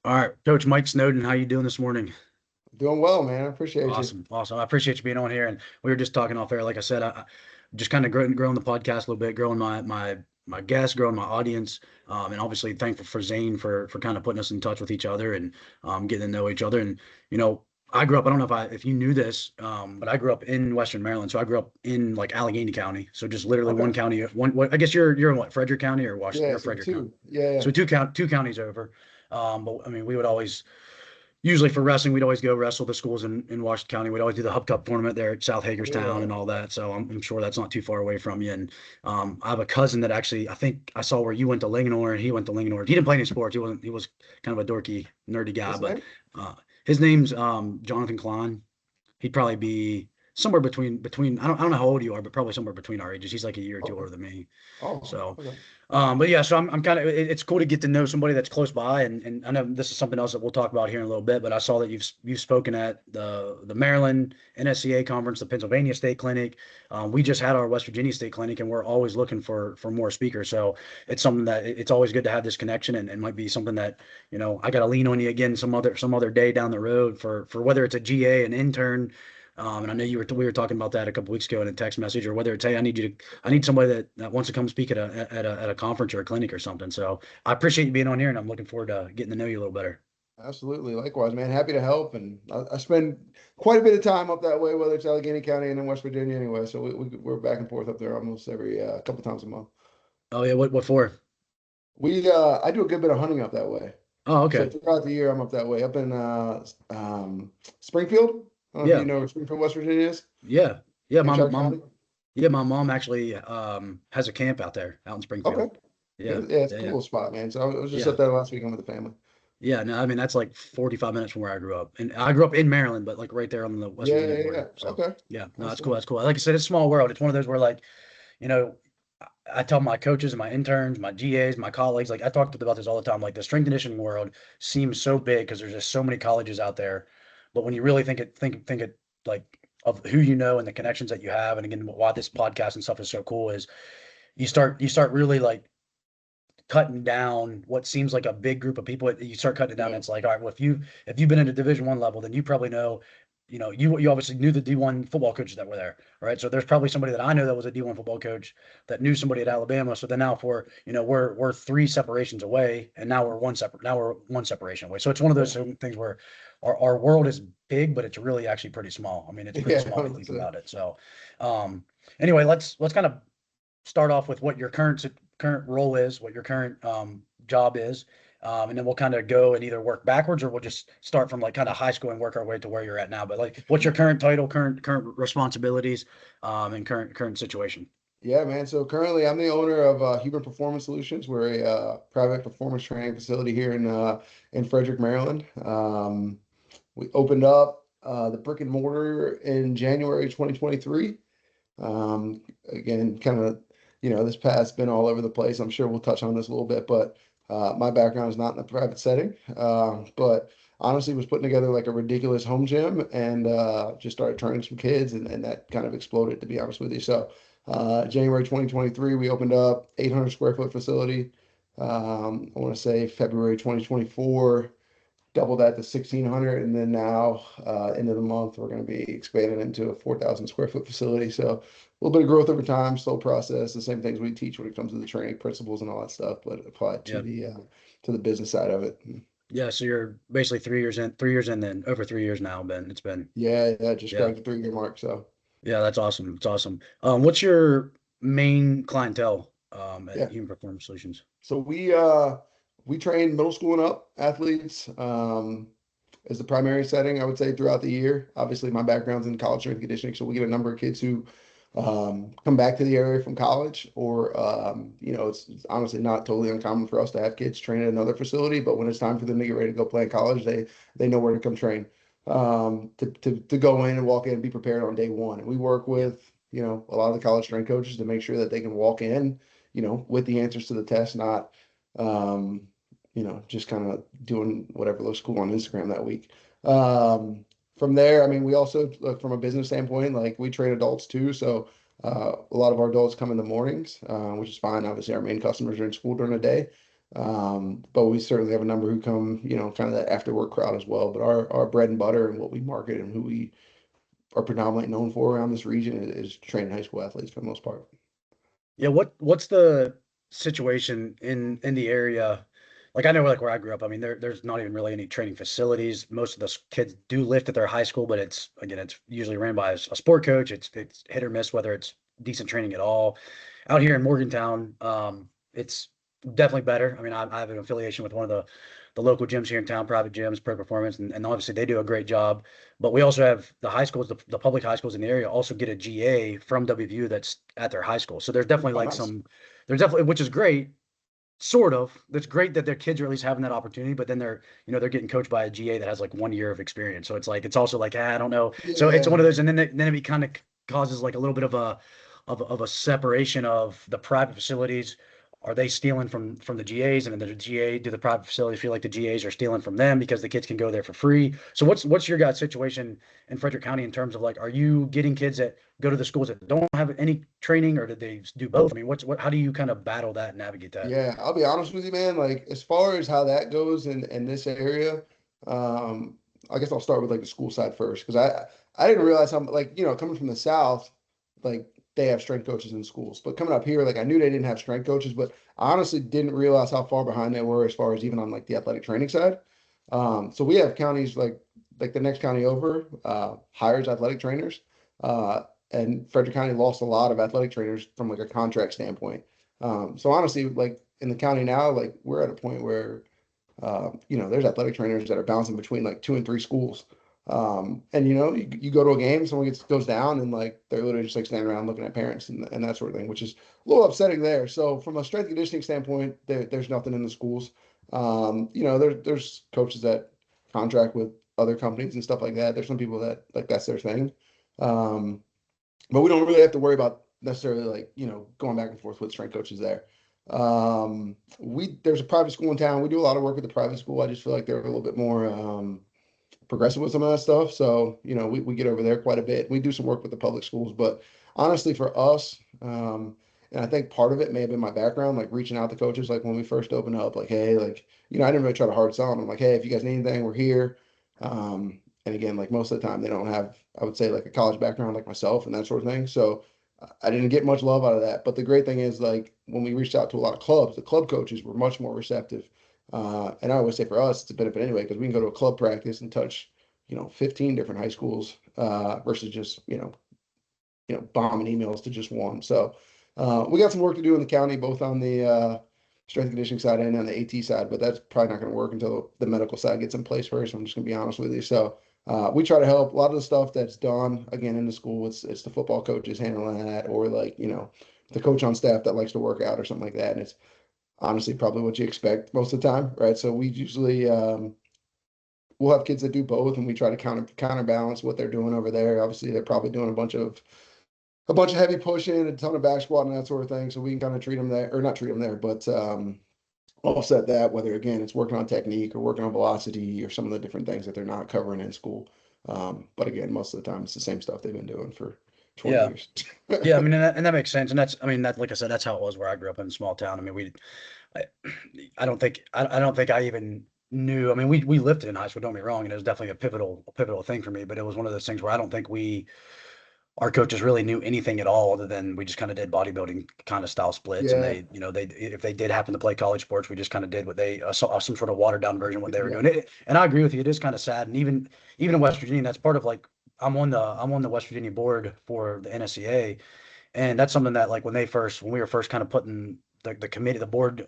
All right, Coach Mike Snowden, how you doing this morning? Doing well, man. I appreciate you. Awesome, awesome. I appreciate you being on here. And we were just talking off air. Like I said, I just kind of growing the podcast a little bit, growing my guests, growing my audience, and obviously thankful for Zane for kind of putting us in touch with each other and getting to know each other. And you know, I grew up. I don't know if you knew this, but I grew up in Western Maryland. So I grew up in like Allegheny County. So just literally Okay. one county. One. What, I guess you're in what, Frederick County or Washington Yeah, or so Frederick County. two. Yeah, So two counties over. But I mean, we would always usually for wrestling, we'd always go wrestle the schools in Washington County. We'd always do the Hub Cup tournament there at South Hagerstown yeah. and all that. So I'm sure that's not too far away from you. And I have a cousin that actually, I think I saw where you went to Linganore and he went to Linganore. He didn't play any sports. He was kind of a dorky, nerdy guy, What's the but name? his name's Jonathan Klein. He'd probably be somewhere between I don't know how old you are, but probably somewhere between our ages. He's like a year or two Okay. older than me. Oh, So okay. but yeah, so I'm kind of it's cool to get to know somebody that's close by, and I know this is something else that we'll talk about here in a little bit. But I saw that you've spoken at the Maryland NSCA conference, the Pennsylvania State Clinic. We just had our West Virginia State Clinic, and we're always looking for more speakers. So it's something that it's always good to have this connection, and might be something that I got to lean on you again some other day down the road for whether it's a GA, an intern. And I know we were talking about that a couple weeks ago in a text message, or whether it's, hey, I need somebody that wants to come speak at a conference or a clinic or something. So I appreciate you being on here, and I'm looking forward to getting to know you a little better. Absolutely. Likewise, man. Happy to help. And I spend quite a bit of time up that way, whether it's Allegheny County and in West Virginia anyway. So we're back and forth up there almost every couple times a month. Oh yeah, what for? I do a good bit of hunting up that way. Oh, So okay. throughout the year, I'm up that way, up in Springfield. I don't know if you Yeah, know where Springfield, West Virginia is, yeah, yeah. St. Charles County. My mom actually has a camp out there out in Okay. Springfield. Yeah, Yeah, it's a yeah, cool yeah, little spot, man. So I was just yeah. up there last weekend with the family. Yeah, no, I mean that's like 45 minutes from where I grew up, and I grew up in Maryland, but like right there on the West Yeah, Virginia yeah, border. yeah. So Okay. yeah, no, That's that's cool. cool. That's cool. Like I said, it's a small world. It's one of those where like you know, I tell my coaches and my interns, my GAs, my colleagues, like I talk about this all the time. Like the strength conditioning world seems so big because there's just so many colleges out there. But when you really think it like of who you know and the connections that you have, and again, why this podcast and stuff is so cool is you start really like cutting down what seems like a big group of people. You start cutting it down. And Yeah. it's like, all right, well, if you've been at a Division 1 level, then you probably know, you obviously knew the D1 football coaches that were there, right? So there's probably somebody that I know that was a D1 football coach that knew somebody at Alabama. So then now we're three separations away, and now we're one separation away. So it's one of those Yeah. things where our world is big, but it's really actually pretty small. I mean, it's pretty Yeah. small when you think 100%. about it. So, um, anyway, let's kind of start off with what your current role is, what your current job is, and then we'll kind of go and either work backwards or we'll just start from like kind of high school and work our way to where you're at now. But like, what's your current title, current responsibilities, and current situation? Yeah, man. So currently, I'm the owner of Human Performance Solutions. We're a private performance training facility here in Frederick, Maryland. We opened up the brick and mortar in January 2023. Again, kind of, this path's been all over the place. I'm sure we'll touch on this a little bit, but my background is not in the private setting. But honestly, was putting together like a ridiculous home gym and just started training some kids, and that kind of exploded, to be honest with you. So, January 2023, we opened up 800 square foot facility. I want to say February 2024 double that to 1,600, and then now end of the month we're going to be expanding into a 4,000 square foot facility. So a little bit of growth over time, slow process, the same things we teach when it comes to the training principles and all that stuff, but applied Yeah, to the business side of it. yeah. So you're basically 3 years in, then over 3 years now. Ben, it's been Yeah, yeah, just yeah, cracked the 3 year mark. So yeah. That's awesome. It's awesome. What's your main clientele at yeah, Human Performance Solutions? so we train middle school and up athletes. As the primary setting, I would say throughout the year. Obviously, my background's in college strength and conditioning, so we get a number of kids who come back to the area from college, or it's honestly not totally uncommon for us to have kids train at another facility. But when it's time for them to get ready to go play in college, they know where to come train, to go in and walk in and be prepared on day one. And we work with a lot of the college strength coaches to make sure that they can walk in, with the answers to the test, not um, just kind of doing whatever looks cool on Instagram that week. From there, I mean, we also look from a business standpoint, like we train adults too. So a lot of our adults come in the mornings, which is fine. Obviously, our main customers are in school during the day. But we certainly have a number who come, kind of that after work crowd as well. But our bread and butter and what we market and who we are predominantly known for around this region is training high school athletes for the most part. Yeah, what's the situation in the area? Like I know like where I grew up, I mean there's not even really any training facilities. Most of the kids do lift at their high school, but it's usually ran by a sport coach. It's hit or miss whether it's decent training at all. Out here in Morgantown, it's definitely better. I mean, I have an affiliation with one of the local gyms here in town, private gyms, Pro Performance, and obviously they do a great job. But we also have the high schools, the public high schools in the area also get a GA from WVU that's at their high school. So there's definitely Oh, like nice. there's definitely, which is great, sort of. That's great that their kids are at least having that opportunity, but then they're getting coached by a GA that has like 1 year of experience. So it's like, it's also like, I don't know. So it's one Yeah. of those, and then it kind of causes like a little bit of a separation of the private facilities. Are they stealing from the GAs, and then the GA do the private facilities feel like the GAs are stealing from them because the kids can go there for free? So what's your guys' situation in Frederick County in terms of like, are you getting kids that go to the schools that don't have any training, or did they do both? I mean, how do you kind of battle that and navigate that? Yeah, I'll be honest with you, man. Like as far as how that goes in this area, um, I guess I'll start with like the school side first because I didn't realize how like coming from the South, like they have strength coaches in schools, but coming up here, like I knew they didn't have strength coaches, but I honestly didn't realize how far behind they were as far as even on like the athletic training side. So we have counties like the next county over hires athletic trainers, uh, and Frederick County lost a lot of athletic trainers from like a contract standpoint. So honestly, like in the county now, like we're at a point where there's athletic trainers that are bouncing between like two and three schools. And you go to a game, someone goes down, and like they're literally just like standing around looking at parents and that sort of thing, which is a little upsetting there. So from a strength and conditioning standpoint, there's nothing in the schools. There's coaches that contract with other companies and stuff like that. There's some people that like that's their thing. Um, but we don't really have to worry about necessarily like going back and forth with strength coaches there. We There's a private school in town. We do a lot of work with the private school. I just feel like they're a little bit more progressive with some of that stuff. So we get over there quite a bit. We do some work with the public schools, but honestly, for us, and I think part of it may have been my background, like reaching out to coaches, like when we first opened up, like hey, like I didn't really try to hard sell them. I'm like, hey, if you guys need anything, we're here. And again, like most of the time, they don't have, I would say, like a college background like myself and that sort of thing. So I didn't get much love out of that. But the great thing is, like when we reached out to a lot of clubs, the club coaches were much more receptive. And I always say for us, it's a benefit anyway, because we can go to a club practice and touch, 15 different high schools versus just, bombing emails to just one. So we got some work to do in the county, both on the strength and conditioning side and on the AT side, but that's probably not going to work until the medical side gets in place first. I'm just going to be honest with you. So we try to help a lot of the stuff that's done again in the school. It's the football coaches handling that, or like, the coach on staff that likes to work out or something like that. And it's honestly probably what you expect most of the time, right? So we usually we'll have kids that do both, and we try to counterbalance what they're doing over there. Obviously, they're probably doing a bunch of heavy pushing, a ton of back squat and that sort of thing. So we can kind of treat them there, or not treat them there, but offset that, whether again it's working on technique or working on velocity or some of the different things that they're not covering in school. But again, most of the time it's the same stuff they've been doing for 20 Yeah. years. Yeah, I mean, and that makes sense. And I mean, like I said, that's how it was where I grew up in a small town. I mean, I, I don't think I even knew. I mean, we lifted in high school. Don't get me wrong, and it was definitely a pivotal thing for me. But it was one of those things where I don't think our coaches really knew anything at all, other than we just kind of did bodybuilding kind of style splits. And Yeah, they if they did happen to play college sports, we just kind of did what they some sort of watered down version of what they were yeah, doing. And I agree with you. It is kind of sad. And even in West Virginia, that's part of like I'm on the West Virginia board for the NSCA, and that's something that like when we were first kind of putting the committee, the board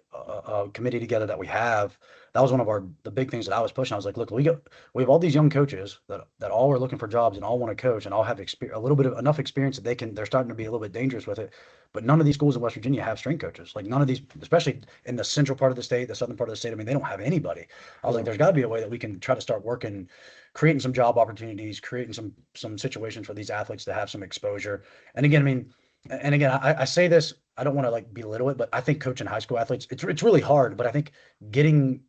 committee together that we have, that was one of the big things that I was pushing. I was like, look, we have all these young coaches that all are looking for jobs and all want to coach and all have a little bit of enough experience that they're starting to be a little bit dangerous with it. But none of these schools in West Virginia have strength coaches. Like none of these, especially in the central part of the state, the southern part of the state. I mean, they don't have anybody. I was like, yeah, there's got to be a way that we can try to start working, creating some job opportunities, creating some situations for these athletes to have some exposure. And again, I mean, and again, I say this, I don't want to like belittle it, but I think coaching high school athletes, it's really hard. But I think getting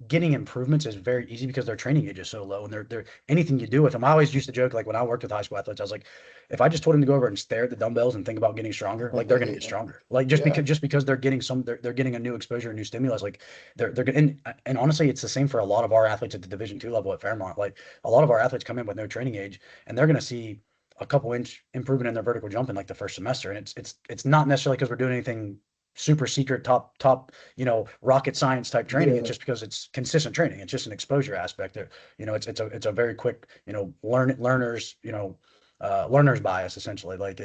getting improvements is very easy because their training age is so low, and they're anything you do with them. I always used to joke, like when I worked with high school athletes, I was like, if I just told them to go over and stare at the dumbbells and think about getting stronger, like they're gonna get Yeah. stronger. Like Yeah. just because they're getting they're getting a new exposure, a new stimulus, like they're gonna and honestly, it's the same for a lot of our athletes at the Division II level at Fairmont. Like a lot of our athletes come in with no training age, and they're gonna see a couple inch improvement in their vertical jump in like the first semester, and it's not necessarily because we're doing anything super secret top rocket science type training. It's Yeah. just because it's consistent training. It's just an exposure aspect there. It's a very quick learner's bias essentially. Like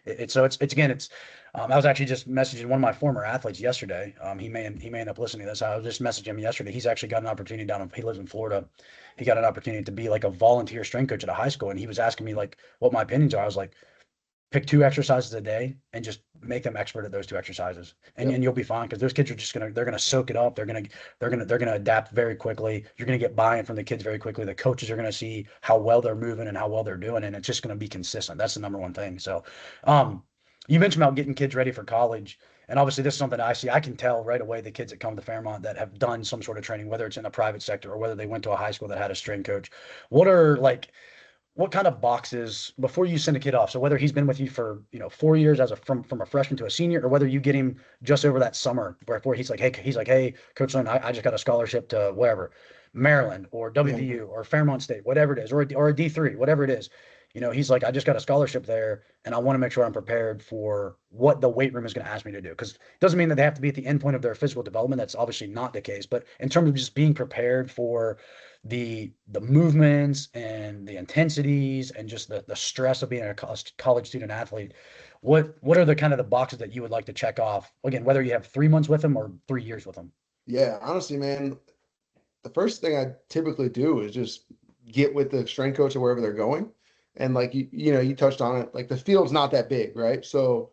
it's again it's I was actually just messaging one of my former athletes yesterday. He may end up listening to this. I was just messaging him yesterday. He's actually got an opportunity he lives in Florida. He got an opportunity to be like a volunteer strength coach at a high school, and he was asking me like what my opinions are. I was like, pick two exercises a day and just make them expert at those two exercises, and Yep. you'll be fine because those kids are just gonna soak it up. They're gonna adapt very quickly. You're gonna get buy-in from the kids very quickly. The coaches are gonna see how well they're moving and how well they're doing, and it's just gonna be consistent. That's the number one thing. So you mentioned about getting kids ready for college, and obviously this is something I see. I can tell right away the kids that come to Fairmont that have done some sort of training, whether it's in the private sector or whether they went to a high school that had a strength coach. What are like what kind of boxes before you send a kid off? So whether he's been with you for 4 years as a from a freshman to a senior, or whether you get him just over that summer before he's like, hey, Coach Lynn, I just got a scholarship to wherever, Maryland or Yeah. WVU or Fairmont State, whatever it is, or a D3, whatever it is. He's like, I just got a scholarship there, and I want to make sure I'm prepared for what the weight room is going to ask me to do. Because it doesn't mean that they have to be at the end point of their physical development. That's obviously not the case. But in terms of just being prepared for the movements and the intensities and just the stress of being a college student athlete, what are the kind of the boxes that you would like to check off, again, whether you have 3 months with them or 3 years with them? Yeah. Honestly, man, the first thing I typically do is just get with the strength coach or wherever they're going. And like you touched on it, like the field's not that big, right? So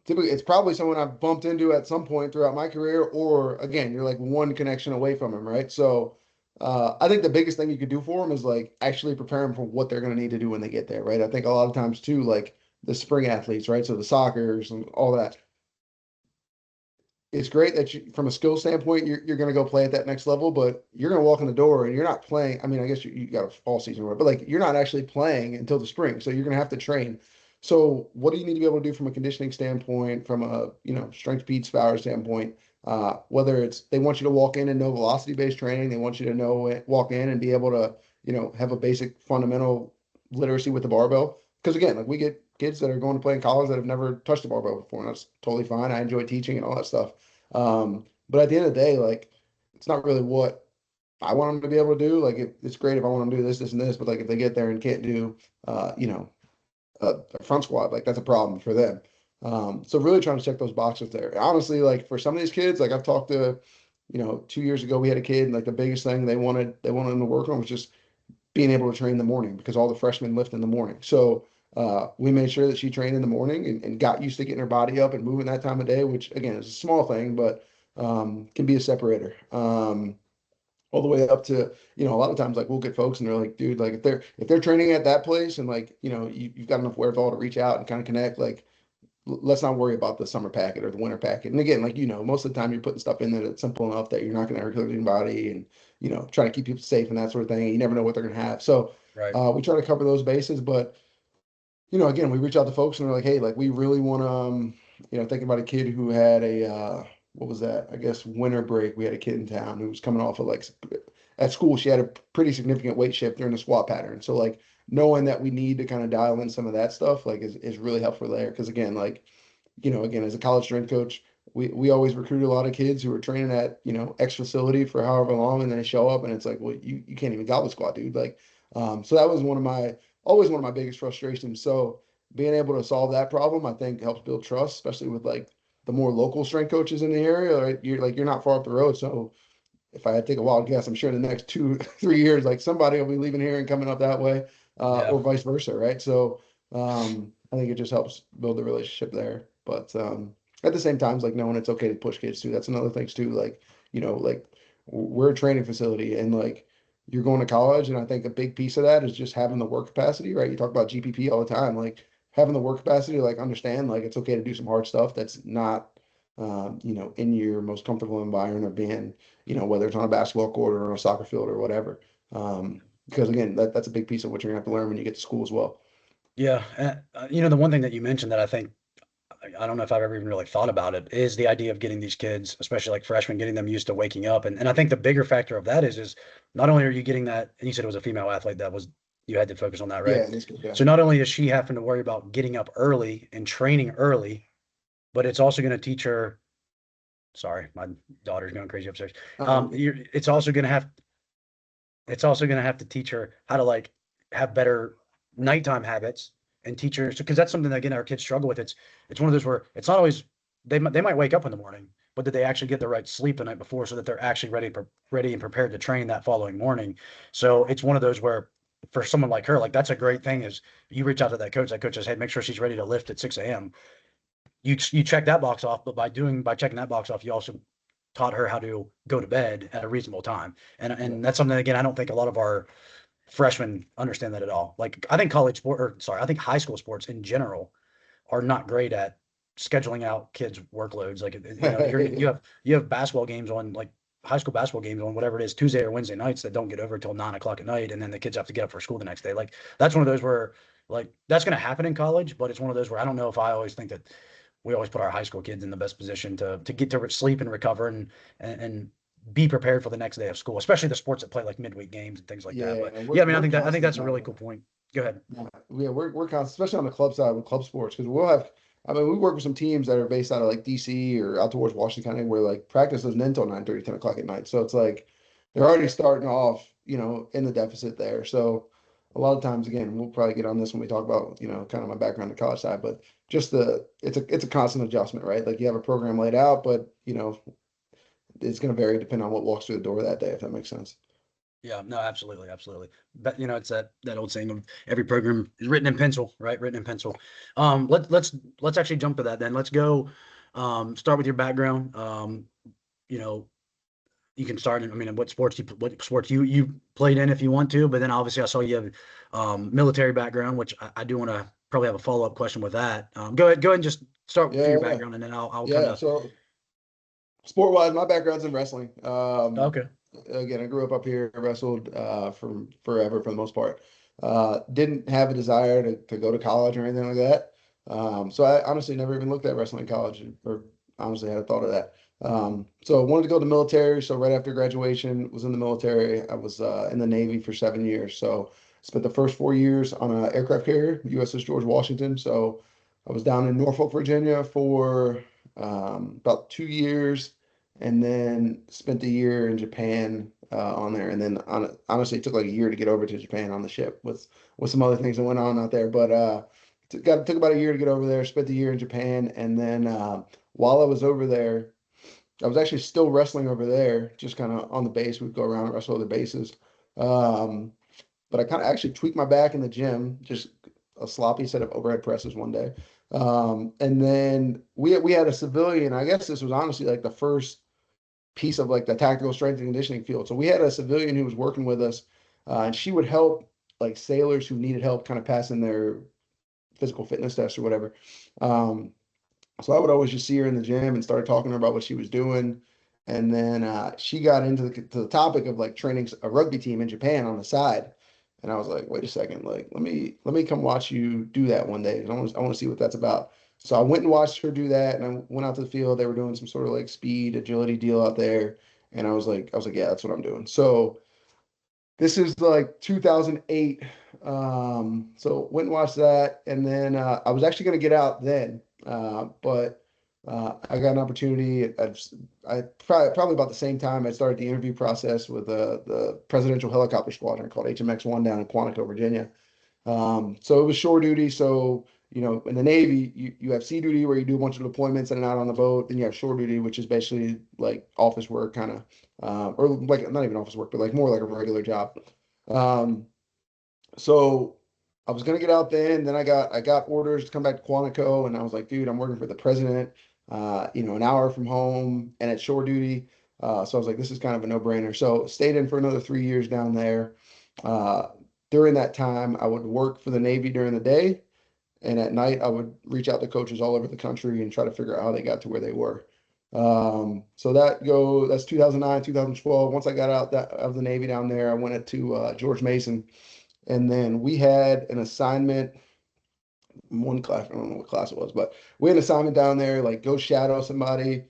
typically it's probably someone I've bumped into at some point throughout my career, or again, you're like one connection away from him, right? So I think the biggest thing you could do for them is like actually prepare them for what they're going to need to do when they get there, right? I think a lot of times too, like the spring athletes, right? So the soccers and all that, it's great that you, from a skill standpoint, you're going to go play at that next level, but you're going to walk in the door and you're not playing. I mean, I guess you got a fall season, but like you're not actually playing until the spring. So you're going to have to train. So what do you need to be able to do from a conditioning standpoint, from a, strength speed power standpoint? Whether it's they want you to walk in and know velocity based training, they want you to know it, walk in and be able to, have a basic fundamental literacy with the barbell. Because again, like we get kids that are going to play in college that have never touched a barbell before, and that's totally fine. I enjoy teaching and all that stuff. But at the end of the day, like it's not really what I want them to be able to do. Like it's great if I want them to do this, this, and this, but like if they get there and can't do, a front squat, like that's a problem for them. So really trying to check those boxes there. Honestly, like for some of these kids, like I've talked to, 2 years ago we had a kid, and like the biggest thing they wanted him to work on was just being able to train in the morning because all the freshmen lift in the morning. So we made sure that she trained in the morning and got used to getting her body up and moving that time of day, which again is a small thing, but can be a separator. All the way up to, a lot of times like we'll get folks and they're like, dude, like if they're training at that place and like, you've got enough wherewithal to reach out and kind of connect, like let's not worry about the summer packet or the winter packet. And again, like, most of the time you're putting stuff in there that's simple enough that you're not going to hurt your body and, trying to keep people safe and that sort of thing. And you never know what they're going to have. So Right. we try to cover those bases, but again, we reach out to folks and they're like, hey, like we really want to, thinking about a kid who had what was that? I guess winter break. We had a kid in town who was coming off of like at school. She had a pretty significant weight shift during the squat pattern. So like knowing that we need to kind of dial in some of that stuff, like is really helpful there. Cause again, like, again, as a college strength coach, we always recruit a lot of kids who are training at, X facility for however long, and then they show up and it's like, well, you can't even goblet squat, dude. Like, so that was always one of my biggest frustrations. So being able to solve that problem, I think helps build trust, especially with like the more local strength coaches in the area. Right? You're not far up the road. So if I had to take a wild guess, I'm sure in the next 2, 3 years, like somebody will be leaving here and coming up that way, Yeah. or vice versa, right? So I think it just helps build the relationship there. But at the same time, it's like knowing it's okay to push kids too. That's another thing too. Like, like we're a training facility and like you're going to college. And I think a big piece of that is just having the work capacity, right? You talk about GPP all the time, like having the work capacity to like understand like it's okay to do some hard stuff that's not in your most comfortable environment of being, whether it's on a basketball court or on a soccer field or whatever. Because again, that's a big piece of what you're gonna have to learn when you get to school as well. Yeah. The one thing that you mentioned that I think I don't know if I've ever even really thought about it is the idea of getting these kids, especially like freshmen, getting them used to waking up. And I think the bigger factor of that is not only are you getting that, and you said it was a female athlete that was you had to focus on that, right? Yeah, that's good. Yeah. So not only is she having to worry about getting up early and training early, but it's also going to teach her. Sorry, my daughter's going crazy upstairs. Um, It's also going to have to teach her how to like have better nighttime habits and teach her because that's something that again our kids struggle with. It's one of those where it's not always they might wake up in the morning, but did they actually get the right sleep the night before so that they're actually ready and prepared to train that following morning? So it's one of those where for someone like her, like that's a great thing is you reach out to that coach says, hey, make sure she's ready to lift at 6 a.m. You check that box off, but by checking that box off, you also taught her how to go to bed at a reasonable time. yeah. And that's something again I don't think a lot of our freshmen understand that at all. Like I think I think high school sports in general are not great at scheduling out kids' workloads. Like you have basketball games on like high school basketball games on whatever it is Tuesday or Wednesday nights that don't get over until 9 o'clock at night, and then the kids have to get up for school the next day. Like that's one of those where like that's going to happen in college, but it's one of those where I don't know if I always think that we always put our high school kids in the best position to get to sleep and recover and be prepared for the next day of school, especially the sports that play like midweek games and things like that. Yeah, But and yeah, I mean, we're I think constantly that's a really monitoring. cool point. Go ahead. Yeah, we're constant, especially on the club side with club sports, because we'll have. I mean, we work with some teams that are based out of like DC or out towards Washington County, where like practice doesn't end until 9:30, 10 o'clock at night. So it's like they're already starting off, in the deficit there. So a lot of times, again, we'll probably get on this when we talk about, kind of my background on the college side, but just it's a constant adjustment, right? Like you have a program laid out, but it's going to vary depending on what walks through the door that day, if that makes sense. Yeah, no, absolutely, absolutely. But it's that old saying of every program is written in pencil, right? Written in pencil. Let's actually jump to that then. Let's go. Start with your background. You know, you can start in, I mean, what sports you played in if you want to, but then obviously I saw you have military background, which I do want to probably have a follow-up question with that. Go ahead and just start for Yeah, your yeah, background and then I'll kind yeah. of So sport wise, my background's in wrestling. okay. Again, I grew up here, wrestled from forever for the most part. Didn't have a desire to go to college or anything like that. So I honestly never even looked at wrestling in college or honestly had a thought of that. So I wanted to go to the military. So right after graduation, was in the military. I was in the Navy for 7 years. So spent the first 4 years on an aircraft carrier, USS George Washington. So I was down in Norfolk, Virginia for about 2 years and then spent a year in Japan on there. And then honestly, it took like a year to get over to Japan on the ship with some other things that went on out there. But took about a year to get over there. Spent the year in Japan, and then while I was over there, I was actually still wrestling over there, just kind of on the base. We'd go around and wrestle other bases. Um, but I kind of actually tweaked my back in the gym, just a sloppy set of overhead presses one day. And then we had a civilian. I guess this was honestly like the first piece of like the tactical strength and conditioning field. So we had a civilian who was working with us, and she would help like sailors who needed help kind of passing their physical fitness test or whatever. Um, so I would always just see her in the gym and started talking to her about what she was doing. And then she got into the topic of like training a rugby team in Japan on the side. And I was like, wait a second, like let me come watch you do that one day. I want to see what that's about. So I went and watched her do that, and I went out to the field. They were doing some sort of like speed agility deal out there, and I was like, yeah, that's what I'm doing. So this is like 2008. So went and watched that, and then I was actually going to get out then, but I got an opportunity. I probably about the same time I started the interview process with the Presidential Helicopter Squadron called HMX-1 down in Quantico, Virginia. So it was shore duty. So, in the Navy, you have sea duty where you do a bunch of deployments in and out on the boat. Then you have shore duty, which is basically like office work, kind of, or like not even office work, but like more like a regular job. Um, so I was gonna get out then. Then I got orders to come back to Quantico, and I was like, dude, I'm working for the president. An hour from home and at shore duty. So I was like, this is kind of a no-brainer. So stayed in for another 3 years down there. Uh, During that time, I would work for the Navy during the day, and at night I would reach out to coaches all over the country and try to figure out how they got to where they were. So that's 2009, 2012. Once I got out of the Navy down there, I went to George Mason, and then we had an assignment. One class, I don't know what class it was, but we had an assignment down there, like go shadow somebody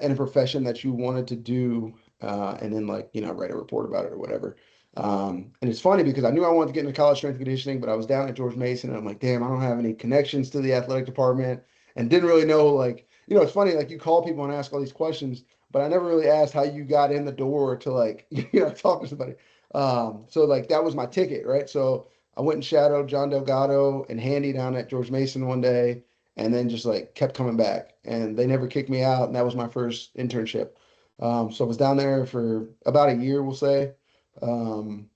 in a profession that you wanted to do, and then like write a report about it or whatever. And it's funny because I knew I wanted to get into college strength and conditioning, but I was down at George Mason, and I'm like, damn, I don't have any connections to the athletic department, and didn't really know like it's funny like you call people and ask all these questions, but I never really asked how you got in the door to like talk to somebody. So like that was my ticket, right? So I went and shadowed John Delgado and Handy down at George Mason one day, and then just like kept coming back. And they never kicked me out, and that was my first internship. So I was down there for about a year, we'll say. Um,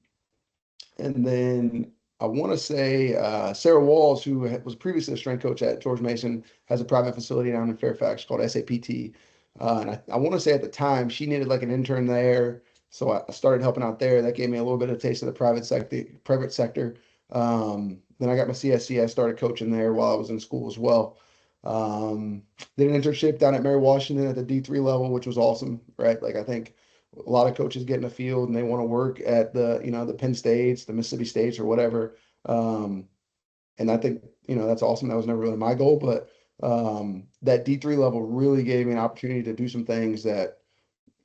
and then I want to say Sarah Walls, who was previously a strength coach at George Mason, has a private facility down in Fairfax called SAPT. And I want to say at the time she needed like an intern there. So I started helping out there. That gave me a little bit of taste of the private sector. Then I got my CSC. I started coaching there while I was in school as well. Did an internship down at Mary Washington at the D3 level, which was awesome, right? Like I think a lot of coaches get in the field and they want to work at the Penn States, the Mississippi States, or whatever. Um, and I think that's awesome. That was never really my goal, but that D3 level really gave me an opportunity to do some things that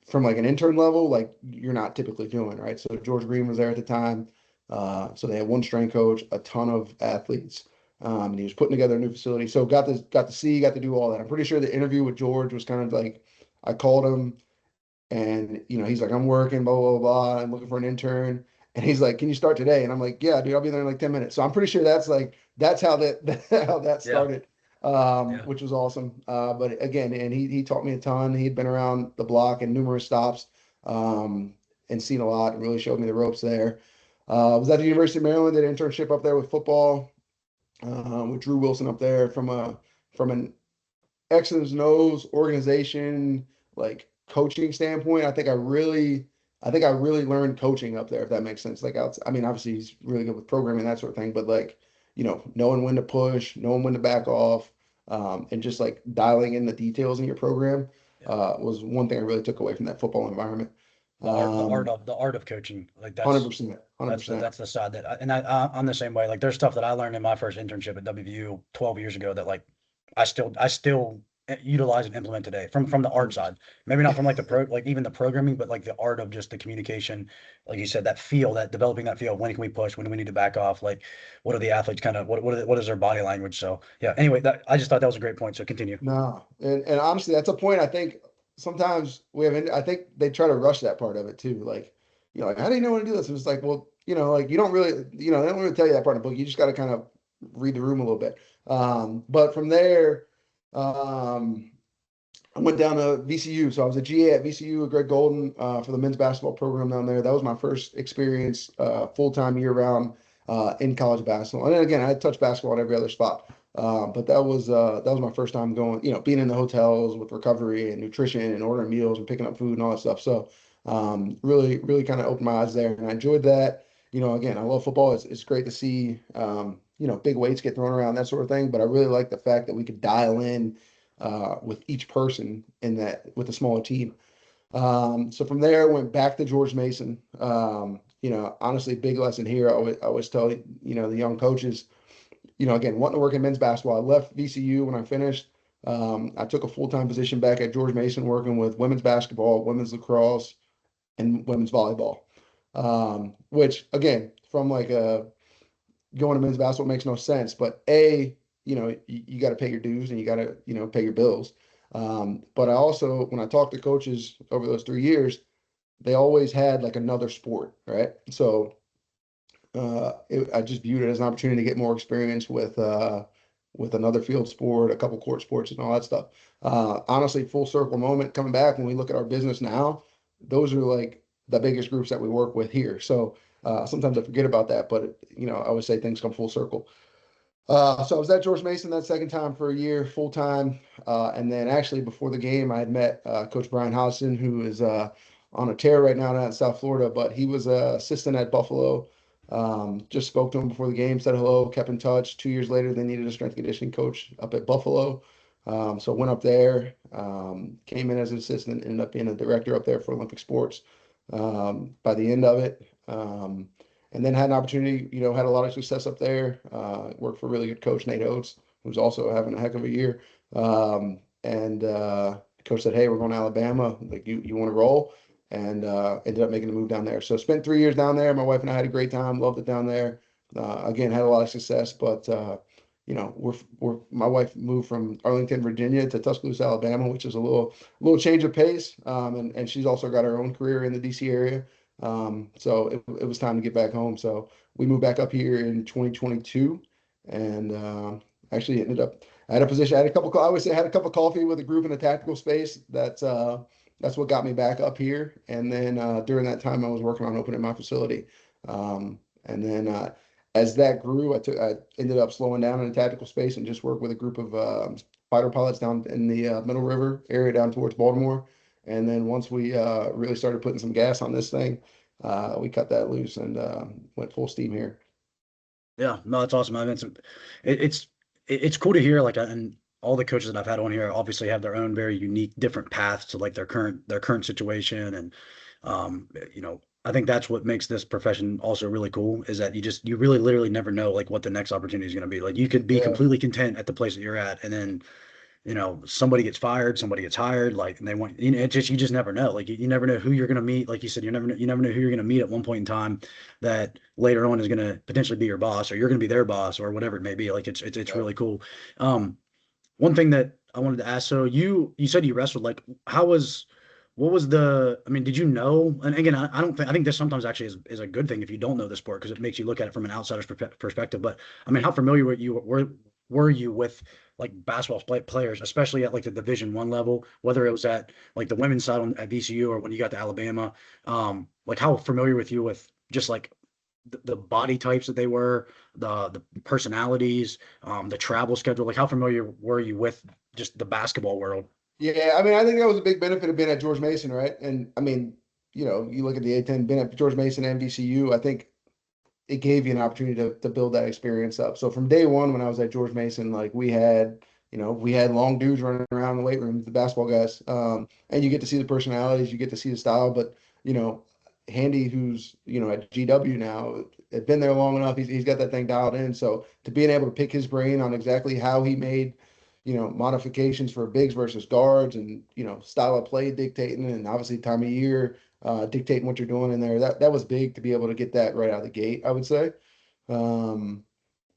from like an intern level, like you're not typically doing, right? So George Green was there at the time. So they had one strength coach, a ton of athletes, and he was putting together a new facility. So got to do all that. I'm pretty sure the interview with George was kind of like I called him and he's like, I'm working, blah, blah, blah. I'm looking for an intern. And he's like, can you start today? And I'm like, yeah, dude, I'll be there in like 10 minutes. So I'm pretty sure that's how that how that Yeah. started, Yeah. which was awesome. But again, and he taught me a ton. He'd been around the block and numerous stops, um, and seen a lot and really showed me the ropes there. Was at the University of Maryland, did an internship up there with football, with Drew Wilson up there from an X's and O's organization, like coaching standpoint, I think I really learned coaching up there, if that makes sense. Like, I mean, obviously he's really good with programming, that sort of thing, but like, knowing when to push, knowing when to back off, and just like dialing in the details in your program, Yeah. was one thing I really took away from that football environment. The art Um, of the art of coaching, like that's 100%, that's the 100%. that's the side that I'm the same way. Like there's stuff that I learned in my first internship at WVU 12 years ago that like I still utilize and implement today from the art side. Maybe not from like the pro like even the programming, but like the art of just the communication. Like you said, that feel, that developing that feel. When can we push? When do we need to back off? Like what are the athletes kind of what is their body language? So yeah. Anyway, that I just thought that was a great point. So continue. No, and honestly, that's a point I think sometimes I think they try to rush that part of it too. Like, like how do you know when to do this? And it's like, well, like you don't really, they don't really tell you that part of the book. You just got to kind of read the room a little bit. But from there, um, I went down to VCU. So I was a GA at VCU with Greg Golden, for the men's basketball program down there. That was my first experience, full-time year-round, in college basketball. And then again, I had touched basketball at every other spot. But that was my first time going, being in the hotels with recovery and nutrition and ordering meals and picking up food and all that stuff. So really, really kind of opened my eyes there, and I enjoyed that. Again, I love football. It's great to see, big weights get thrown around, that sort of thing. But I really like the fact that we could dial in, with each person in that with a smaller team. So from there, I went back to George Mason. Honestly, big lesson here. I always tell the young coaches, again, wanting to work in men's basketball. I left VCU when I finished. I took a full-time position back at George Mason, working with women's basketball, women's lacrosse, and women's volleyball. Which again, from like a going to men's basketball makes no sense. But you got to pay your dues and you got to, pay your bills. But I also, when I talked to coaches over those 3 years, they always had like another sport, right? So I just viewed it as an opportunity to get more experience with another field sport, a couple court sports, and all that stuff. Honestly, full circle moment coming back when we look at our business now, those are like the biggest groups that we work with here. So sometimes I forget about that, but I always say things come full circle. So I was at George Mason that second time for a year, full time. And then actually before the game, I had met Coach Brian Hodgson, who is on a tear right now down in South Florida, but he was assistant at Buffalo. Just spoke to him before the game, said hello, kept in touch. 2 years later, they needed a strength and conditioning coach up at Buffalo. So went up there, came in as an assistant, ended up being a director up there for Olympic sports by the end of it. And then had an opportunity, had a lot of success up there. Worked for a really good coach, Nate Oates, who's also having a heck of a year. And coach said, "Hey, we're going to Alabama. Like you want to roll?" And ended up making the move down there. So spent 3 years down there. My wife and I had a great time. Loved it down there. Again, had a lot of success, but my wife moved from Arlington, Virginia to Tuscaloosa, Alabama, which is a little change of pace. And she's also got her own career in the DC area. So it was time to get back home. So we moved back up here in 2022, and actually ended up. I had a position. I always say I had a cup of coffee with a group in a tactical space. That's what got me back up here. And then during that time, I was working on opening my facility. And then as that grew, I ended up slowing down in a tactical space and just worked with a group of fighter pilots down in the Middle River area down towards Baltimore. And then once we really started putting some gas on this thing, we cut that loose and went full steam here. Yeah, no, that's awesome. I mean, it's it's cool to hear. Like, and all the coaches that I've had on here obviously have their own very unique, different paths to like their current situation, and I think that's what makes this profession also really cool is that you really literally never know like what the next opportunity is going to be. Like, you could be Yeah, completely content at the place that you're at, and then somebody gets fired, somebody gets hired, like, and they want, you just never know. Like, you never know who you're going to meet. Like you said, you never know who you're going to meet at one point in time that later on is going to potentially be your boss, or you're going to be their boss, or whatever it may be. Like, it's yeah. really cool. Um, One thing that I wanted to ask, so you said you wrestled, like, what was I mean, did you know? And again, I don't think, I think this sometimes actually is a good thing if you don't know the sport because it makes you look at it from an outsider's perspective. But I mean, how familiar were you with like basketball players, especially at like the Division I level, whether it was at like the women's side at VCU or when you got to Alabama? Like, how familiar with you with just like the body types that they were, the personalities, the travel schedule? Like, how familiar were you with just the basketball world? Yeah, I mean, I think that was a big benefit of being at George Mason, right? And I mean, you look at the A10, being at George Mason and VCU, I think it gave you an opportunity to build that experience up. So from day one, when I was at George Mason, like we had long dudes running around in the weight room, the basketball guys, and you get to see the personalities, you get to see the style. But you know, Handy, who's at GW now, had been there long enough. He's got that thing dialed in. So to being able to pick his brain on exactly how he made modifications for bigs versus guards, and style of play dictating, and obviously time of year dictating what you're doing in there. That was big to be able to get that right out of the gate, I would say. Um,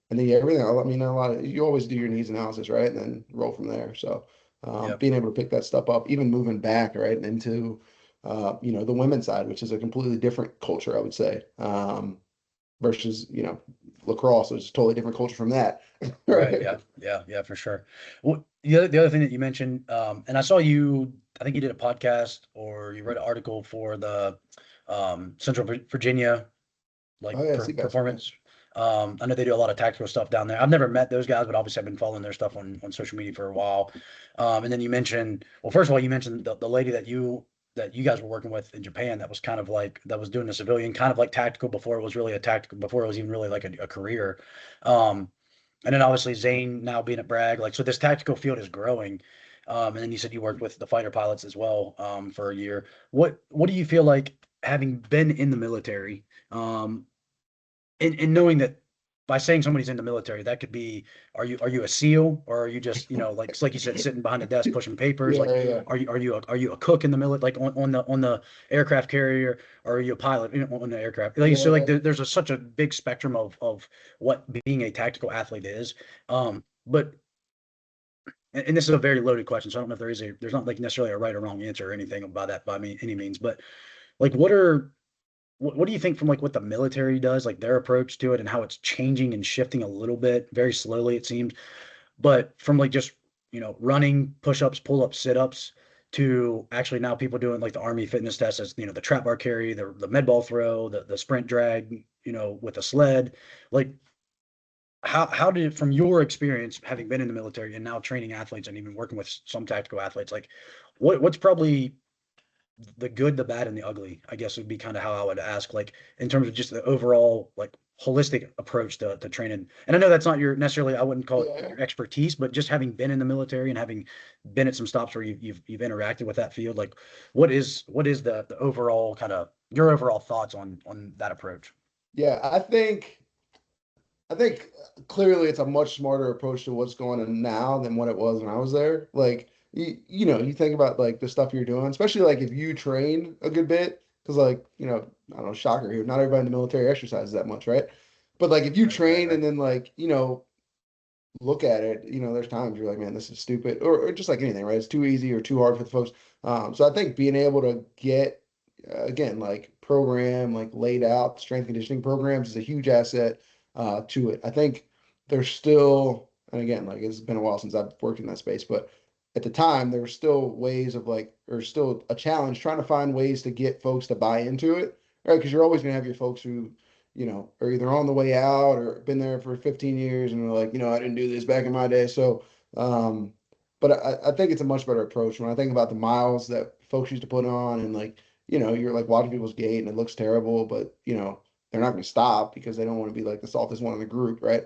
and then yeah, everything. I mean, you always do your needs analysis, right, and then roll from there. So Yep. being able to pick that stuff up, even moving back right into the women's side, which is a completely different culture, I would say, versus lacrosse, which is a totally different culture from that, Right. right? Yeah. Yeah. Yeah. For sure. Well, the other thing that you mentioned, and I saw you. I think you did a podcast or you read an article for the Central Virginia like Oh yeah, see guys, yeah. performance. I know they do a lot of tactical stuff down there. I've never met those guys, but obviously I've been following their stuff on social media for a while. And then you mentioned, well, first of all, you mentioned the lady that you guys were working with in Japan that was kind of like that was doing a civilian kind of like tactical before it was really a tactical before it was even really like a career. Um, and then obviously Zane now being at Bragg, like, so this tactical field is growing. And then you said you worked with the fighter pilots as well for a year. What do you feel like having been in the military? And knowing that by saying somebody's in the military, that could be, are you a SEAL or are you just, like it's like you said, sitting behind a desk pushing papers? Yeah, Like, yeah, are you a cook in the military, like on the aircraft carrier, or are you a pilot on the aircraft? Like, so like yeah. there's such a big spectrum of what being a tactical athlete is. But and this is a very loaded question, so I don't know if there's not like necessarily a right or wrong answer or anything about that by me any means, but like what do you think from like what the military does, like their approach to it and how it's changing and shifting a little bit, very slowly it seems, but from like just, running, push-ups, pull-ups, sit-ups to actually now people doing like the Army fitness tests as, the trap bar carry, the med ball throw, the sprint drag, with a sled. Like, how did, from your experience having been in the military and now training athletes and even working with some tactical athletes, like what's probably the good, the bad, and the ugly, I guess would be kind of how I would ask, like in terms of just the overall like holistic approach to training. And I know that's not your necessarily, I wouldn't call it Yeah. your expertise, but just having been in the military and having been at some stops where you've interacted with that field, like what is the overall kind of your overall thoughts on that approach? Yeah, I think clearly it's a much smarter approach to what's going on now than what it was when I was there. Like you think about like the stuff you're doing, especially like if you train a good bit, because like, I don't know, shocker here, not everybody in the military exercises that much, right? But like if you Right, right, train right. and then like, look at it, there's times you're like, man, this is stupid, or just like anything, right? It's too easy or too hard for the folks. So I think being able to get again like program like laid out strength conditioning programs is a huge asset to it. I think there's still, and again, like it's been a while since I've worked in that space, but at the time there were still ways of like, or still a challenge trying to find ways to get folks to buy into it, right? Because you're always gonna have your folks who are either on the way out or been there for 15 years and are like, I didn't do this back in my day. So, um, but I think it's a much better approach when I think about the miles that folks used to put on and like, you're like watching people's gait and it looks terrible, but they're not going to stop because they don't want to be like the softest one in the group, right?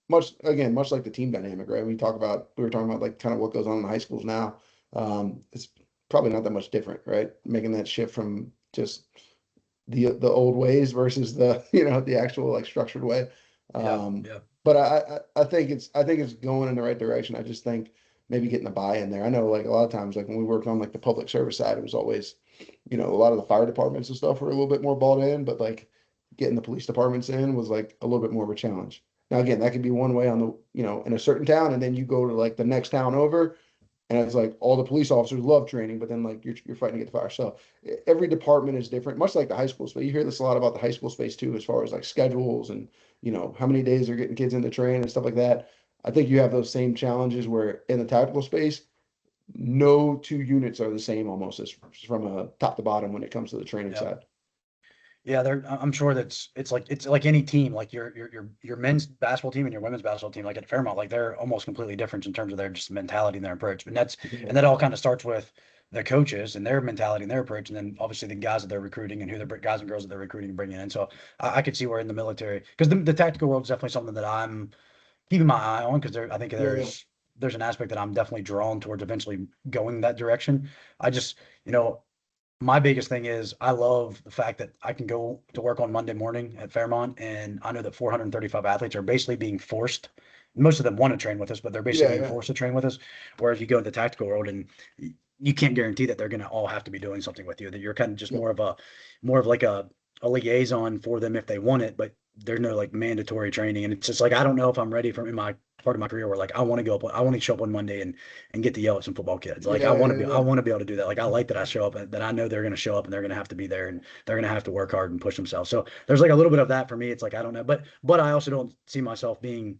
Much like the team dynamic, right? We were talking about like kind of what goes on in the high schools now. It's probably not that much different, right? Making that shift from just the old ways versus the the actual like structured way. Yeah, Um, yeah. but I think it's going in the right direction. I just think maybe getting the buy-in there. I know like a lot of times like when we worked on like the public service side, it was always a lot of the fire departments and stuff were a little bit more bought in, but like getting the police departments in was like a little bit more of a challenge. Now again, that could be one way on the in a certain town, and then you go to like the next town over, and it's like all the police officers love training, but then like you're fighting to get the fire. So every department is different, much like the high school space. You hear this a lot about the high school space too, as far as like schedules and how many days they're getting kids into train and stuff like that. I think you have those same challenges where in the tactical space, no two units are the same almost as from a top to bottom when it comes to the training Yeah. side. Yeah, I'm sure it's like any team, like your men's basketball team and your women's basketball team, like at Fairmont, like they're almost completely different in terms of their just mentality and their approach. And that all kind of starts with the coaches and their mentality and their approach, and then obviously the guys that they're recruiting and who the guys and girls that they're recruiting and bringing in. So I could see where in the military, because the tactical world is definitely something that I'm keeping my eye on, because I think Yeah, yeah, there's an aspect that I'm definitely drawn towards eventually going that direction. I just, you know, my biggest thing is I love the fact that I can go to work on Monday morning at Fairmont, and I know that 435 athletes are basically being forced. Most of them want to train with us, but they're basically yeah, being yeah, forced to train with us. Whereas you go in the tactical world and you can't guarantee that they're going to all have to be doing something with you. That you're kind of just yeah, more of like a liaison for them if they want it, but there's no like mandatory training. And it's just like I don't know if I'm ready for in my part of my career where like I want to go up, I want to show up on Monday and get to yell at some football kids. Like yeah, I yeah, want to be able to do that. Like I like that I show up, that I know they're going to show up and they're going to have to be there and they're going to have to work hard and push themselves. So there's like a little bit of that for me. It's like I don't know, but I also don't see myself being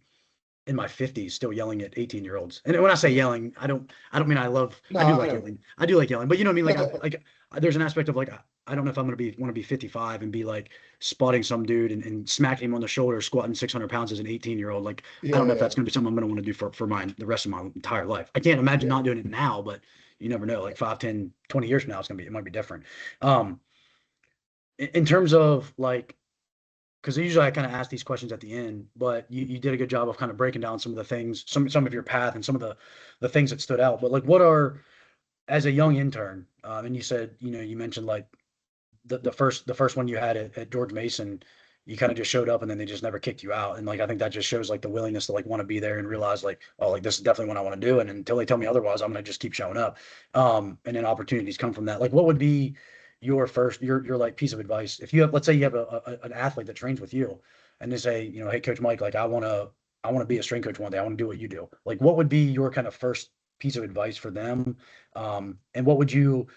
in my 50s still yelling at 18-year-olds. And when I say yeah. yelling, I don't mean No, I do I like know. yelling. I do like yelling, but you know what I mean? There's an aspect of like, I don't know if I'm going to want to be 55 and be like spotting some dude and smacking him on the shoulder, squatting 600 pounds as an 18-year-old. Like, I don't Yeah, know if yeah, that's going to be something I'm going to want to do for the rest of my entire life. I can't imagine yeah, not doing it now, but you never know. yeah, Like 5, 10, 20 years from now, it might be different. Um, in terms of like, because usually I kind of ask these questions at the end, but you did a good job of kind of breaking down some of the things, some of your path and some of the things that stood out. But like, what are as a young intern, and you said you mentioned like the first one you had at George Mason, you kind of just showed up and then they just never kicked you out, and like I think that just shows like the willingness to like want to be there and realize like, oh, like this is definitely what I want to do, and until they tell me otherwise, I'm gonna just keep showing up. And then opportunities come from that. Like, what would be your first your like piece of advice if you have, let's say you have an athlete that trains with you, and they say, hey, Coach Mike, like I want to be a strength coach one day. I want to do what you do. Like, what would be your kind of first piece of advice for them? And what would you,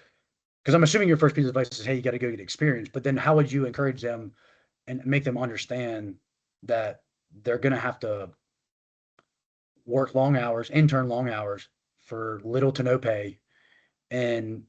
because I'm assuming your first piece of advice is, hey, you got to go get experience. But then how would you encourage them and make them understand that they're going to have to work long hours, intern long hours for little to no pay, and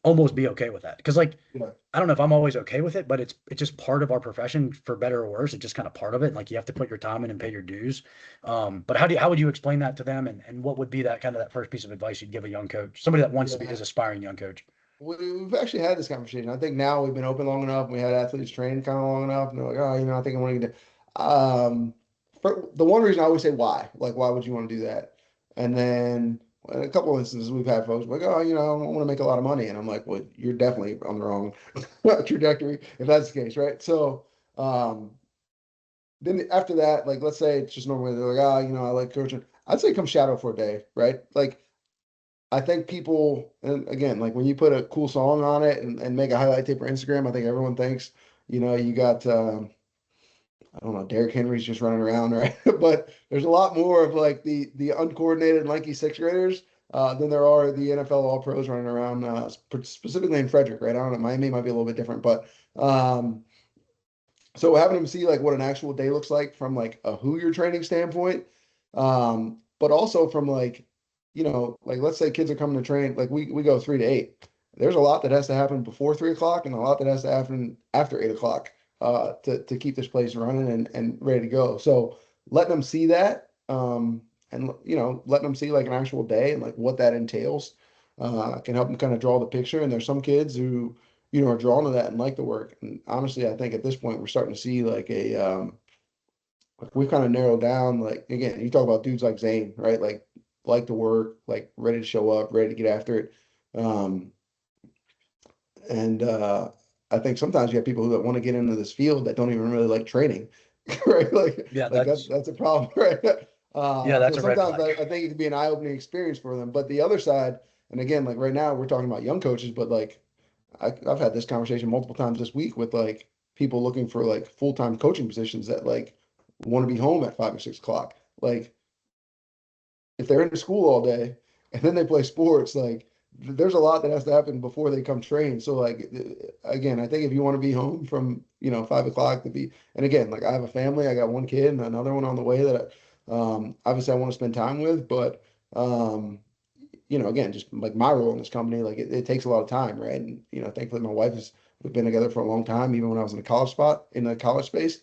almost be okay with that? Because like, yeah. I don't know if I'm always okay with it, but it's just part of our profession, for better or worse. It's just kind of part of it. Like you have to put your time in and pay your dues. But how would you explain that to them? And what would be that kind of that first piece of advice you'd give a young coach, somebody that wants to be Yeah. his aspiring young coach? we've actually had this conversation. I think now we've been open long enough, and we had athletes train kind of long enough, and they're like, oh, I think I want to get. For the one reason I always say why, like, why would you want to do that? And then in a couple of instances, we've had folks like, oh, I want to make a lot of money, and I'm like, well, you're definitely on the wrong trajectory if that's the case, right? So, um, then after that, like, let's say it's just normally they're like, I like coaching. I'd say come shadow for a day, right? Like, I think people, and again, like when you put a cool song on it and make a highlight tape for Instagram, I think everyone thinks, you got, I don't know, Derrick Henry's just running around, right? But there's a lot more of like the uncoordinated, lanky sixth graders than there are the NFL All Pros running around, specifically in Frederick, right? I don't know, Miami might be a little bit different, but um, so having them see like what an actual day looks like from like a who you're training standpoint, but also from like, like let's say kids are coming to train, like we go 3 to 8. There's a lot that has to happen before 3 o'clock and a lot that has to happen after 8 o'clock to keep this place running and ready to go. So letting them see that, and letting them see like an actual day and like what that entails, can help them kind of draw the picture. And there's some kids who are drawn to that and like the work. And honestly, I think at this point we're starting to see like like we've kind of narrowed down. Like again, you talk about dudes like Zane, right? Like to work, like ready to show up, ready to get after it. Um, and I think sometimes you have people who want to get into this field that don't even really like training, right? Yeah, Like that's a problem, right? yeah, So that's a red sometimes flag. I think it can be an eye-opening experience for them. But the other side, and again, like right now we're talking about young coaches, but like I've had this conversation multiple times this week with like people looking for like full-time coaching positions that like want to be home at 5 or 6 o'clock. Like if they're in school all day and then they play sports, like there's a lot that has to happen before they come train. So like again, I think if you want to be home from 5 o'clock to be, and again, like I have a family, I got one kid and another one on the way that obviously I want to spend time with, but um, again, just like my role in this company, like it takes a lot of time, right? And thankfully my wife is we've been together for a long time, even when I was in a college spot in the college space,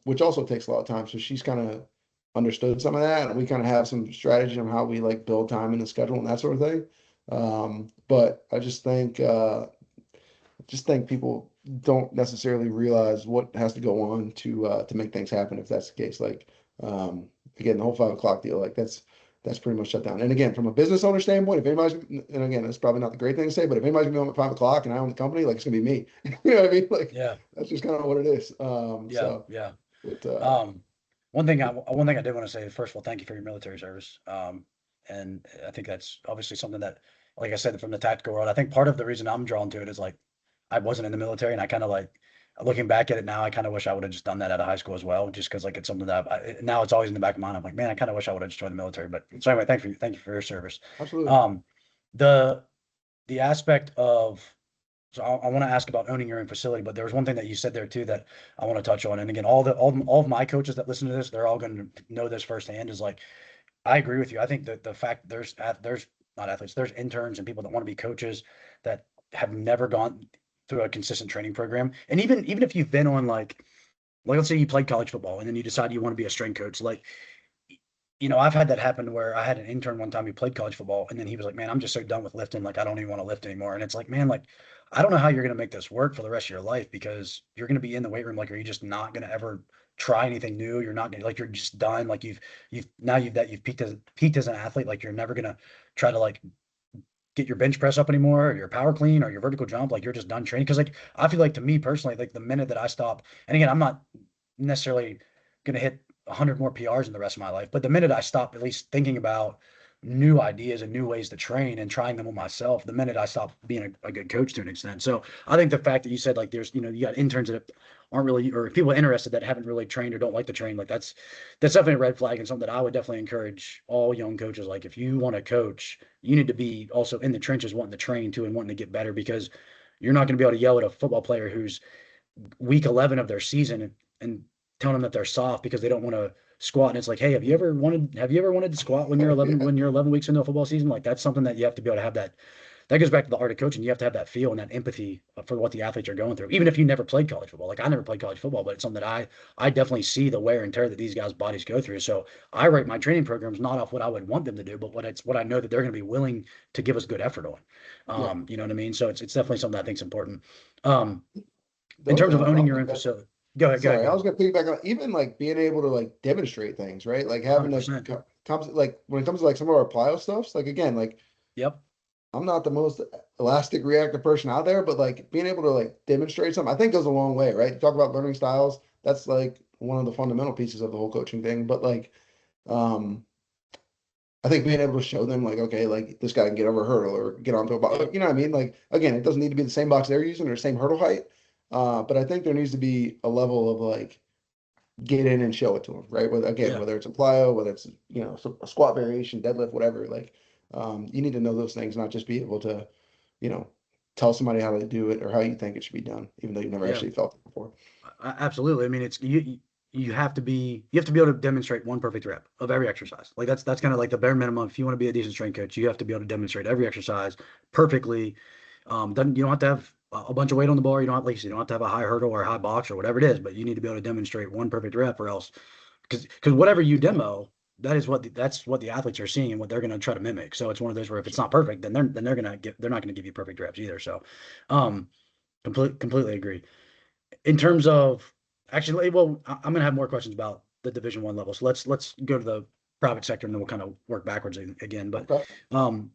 which also takes a lot of time. So she's kind of understood some of that, and we kind of have some strategy on how we like build time in the schedule and that sort of thing. But I just think people don't necessarily realize what has to go on to make things happen if that's the case. Like again, the whole 5 o'clock deal, like that's pretty much shut down. And again, from a business owner standpoint, if anybody's and again, it's probably not the great thing to say, but if anybody's gonna be home at 5 o'clock and I own the company, like it's gonna be me. You know what I mean? Like Yeah, that's just kind of what it is. yeah, yeah. But Um, one thing I did want to say, first of all, thank you for your military service. And I think that's obviously something that, like I said, from the tactical world, I think part of the reason I'm drawn to it is like I wasn't in the military, and I kind of like looking back at it now, I kind of wish I would have just done that out of high school as well, just because like it's something that now it's always in the back of my mind. I'm like, man, I kind of wish I would have just joined the military. But so anyway, thank you for your service. absolutely. Um, the the aspect of so I want to ask about owning your own facility, but there was one thing that you said there too that I want to touch on. And again, all of my coaches that listen to this, they're all going to know this firsthand. Is like I agree with you. I think that the fact there's not athletes, there's interns and people that want to be coaches that have never gone through a consistent training program. And even if you've been on like let's say you played college football and then you decide you want to be a strength coach, like I've had that happen where I had an intern one time who played college football, and then he was like, "Man, I'm just so done with lifting. Like, I don't even want to lift anymore." And it's like, man, like, I don't know how you're gonna make this work for the rest of your life because you're gonna be in the weight room. Like, are you just not gonna ever try anything new? You're not gonna like you're just done. Like you've peaked as an athlete. Like you're never gonna try to like get your bench press up anymore, or your power clean, or your vertical jump. Like you're just done training. Because like I feel like to me personally, like the minute that I stop, and again, I'm not necessarily going to hit 100 more PRs in the rest of my life. But the minute I stop at least thinking about new ideas and new ways to train and trying them on myself, the minute I stop being a good coach to an extent. So I think the fact that you said like there's, you got interns that aren't really, or people interested that haven't really trained or don't like to train, like that's definitely a red flag and something that I would definitely encourage all young coaches. Like if you want to coach, you need to be also in the trenches wanting to train too and wanting to get better because you're not going to be able to yell at a football player who's week 11 of their season and telling them that they're soft because they don't want to squat. And it's like, hey, have you ever wanted to squat when you're 11 weeks into a football season? Like that's something that you have to be able to have that that goes back to the art of coaching. You have to have that feel and that empathy for what the athletes are going through, even if you never played college football. Like I never played college football, but it's something that I definitely see the wear and tear that these guys' bodies go through. So I rate my training programs not off what I would want them to do, but what I know that they're going to be willing to give us good effort on. Yeah. You know what I mean? So it's definitely something I think is important. Um, The in only terms thing of I owning thought your with own that, facility. Go ahead, go ahead, sorry, go I ahead. was gonna piggyback on even like being able to like demonstrate things, right? Like having like 100%. comes like when it comes to like some of our plyo stuffs, like again, like Yep. I'm not the most elastic reactive person out there, but like being able to like demonstrate something, I think goes a long way, right? You talk about learning styles, that's like one of the fundamental pieces of the whole coaching thing. But like, um, I think being able to show them like, okay, like this guy can get over a hurdle or get onto a box, Yep. you know what I mean? Like again, it doesn't need to be the same box they're using or same hurdle height. But I think there needs to be a level of like get in and show it to them, right? Whether again, Yeah. whether it's a plyo, whether it's a squat variation, deadlift, whatever. Like, you need to know those things, not just be able to tell somebody how to do it or how you think it should be done, even though you've never Yeah. actually felt it before. Absolutely. I mean, it's you have to be able to demonstrate one perfect rep of every exercise. Like that's kind of like the bare minimum. If you want to be a decent strength coach, you have to be able to demonstrate every exercise perfectly. Then you don't have to have a bunch of weight on the bar. You don't have, like you said, you don't have to have a high hurdle or a high box or whatever it is, but you need to be able to demonstrate one perfect rep or else because whatever you demo, that's what the athletes are seeing and what they're going to try to mimic. So it's one of those where if it's not perfect, then they're not going to give you perfect reps either. So, um, completely agree. In terms of actually, well, I'm gonna have more questions about the Division 1 level. So let's go to the private sector and then we'll kind of work backwards again. But Okay. um,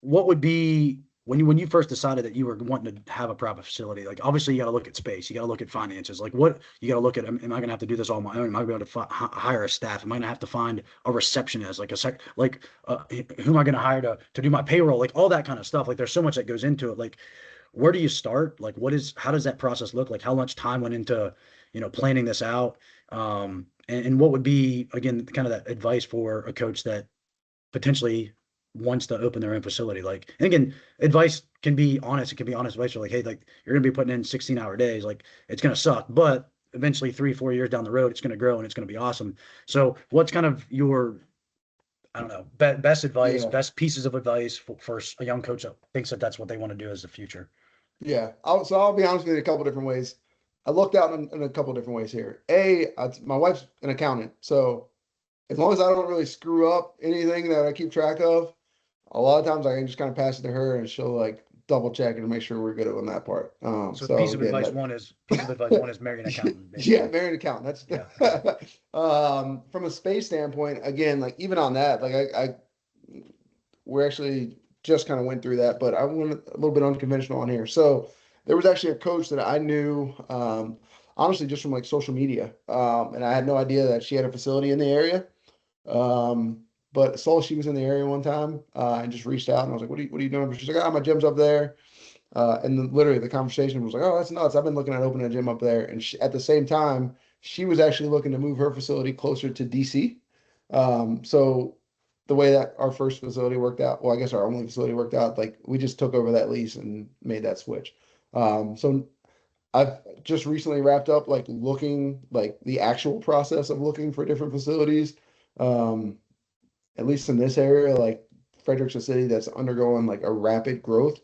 what would be when you first decided that you were wanting to have a private facility? Like obviously you got to look at space, you got to look at finances. Like what you got to look at? Am I gonna have to do this all on my own? Am I gonna be able to hire a staff? Am I gonna have to find a receptionist, like who am I gonna hire to do my payroll? Like all that kind of stuff. Like there's so much that goes into it. Like where do you start? Like, how does that process look like? How much time went into, planning this out? And what would be, again, kind of that advice for a coach that potentially wants to open their own facility? Like, and again, advice can be honest. It can be honest advice. Like, hey, like you're going to be putting in 16-hour days. Like it's going to suck, but eventually 3, 4 years down the road, it's going to grow and it's going to be awesome. So what's kind of your, I don't know, best advice, Yeah. best pieces of advice for a young coach that thinks that that's what they want to do as the future? Yeah. I'll be honest with you in a couple different ways. I looked out in a couple different ways here. My wife's an accountant, so as long as I don't really screw up anything that I keep track of, a lot of times I can just kind of pass it to her and she'll like double check and make sure we're good on that part. So So again, piece of advice one is marry an accountant, yeah, basically. married accountant. That's Yeah. from a space standpoint, again, like even on that, like we actually just kind of went through that, but I went a little bit unconventional on here. So there was actually a coach that I knew, honestly, just from like social media, and I had no idea that she had a facility in the area. Um, but saw she was in the area one time, and just reached out and I was like, what are you doing? She's like, my gym's up there. And then literally the conversation was like, oh, that's nuts. I've been looking at opening a gym up there. And at the same time, she was actually looking to move her facility closer to DC. So the way that our first facility worked out, well, I guess our only facility worked out, like we just took over that lease and made that switch. So I've just recently wrapped up like looking like the actual process of looking for different facilities. Um, at least in this area, like Frederick's a city that's undergoing like a rapid growth.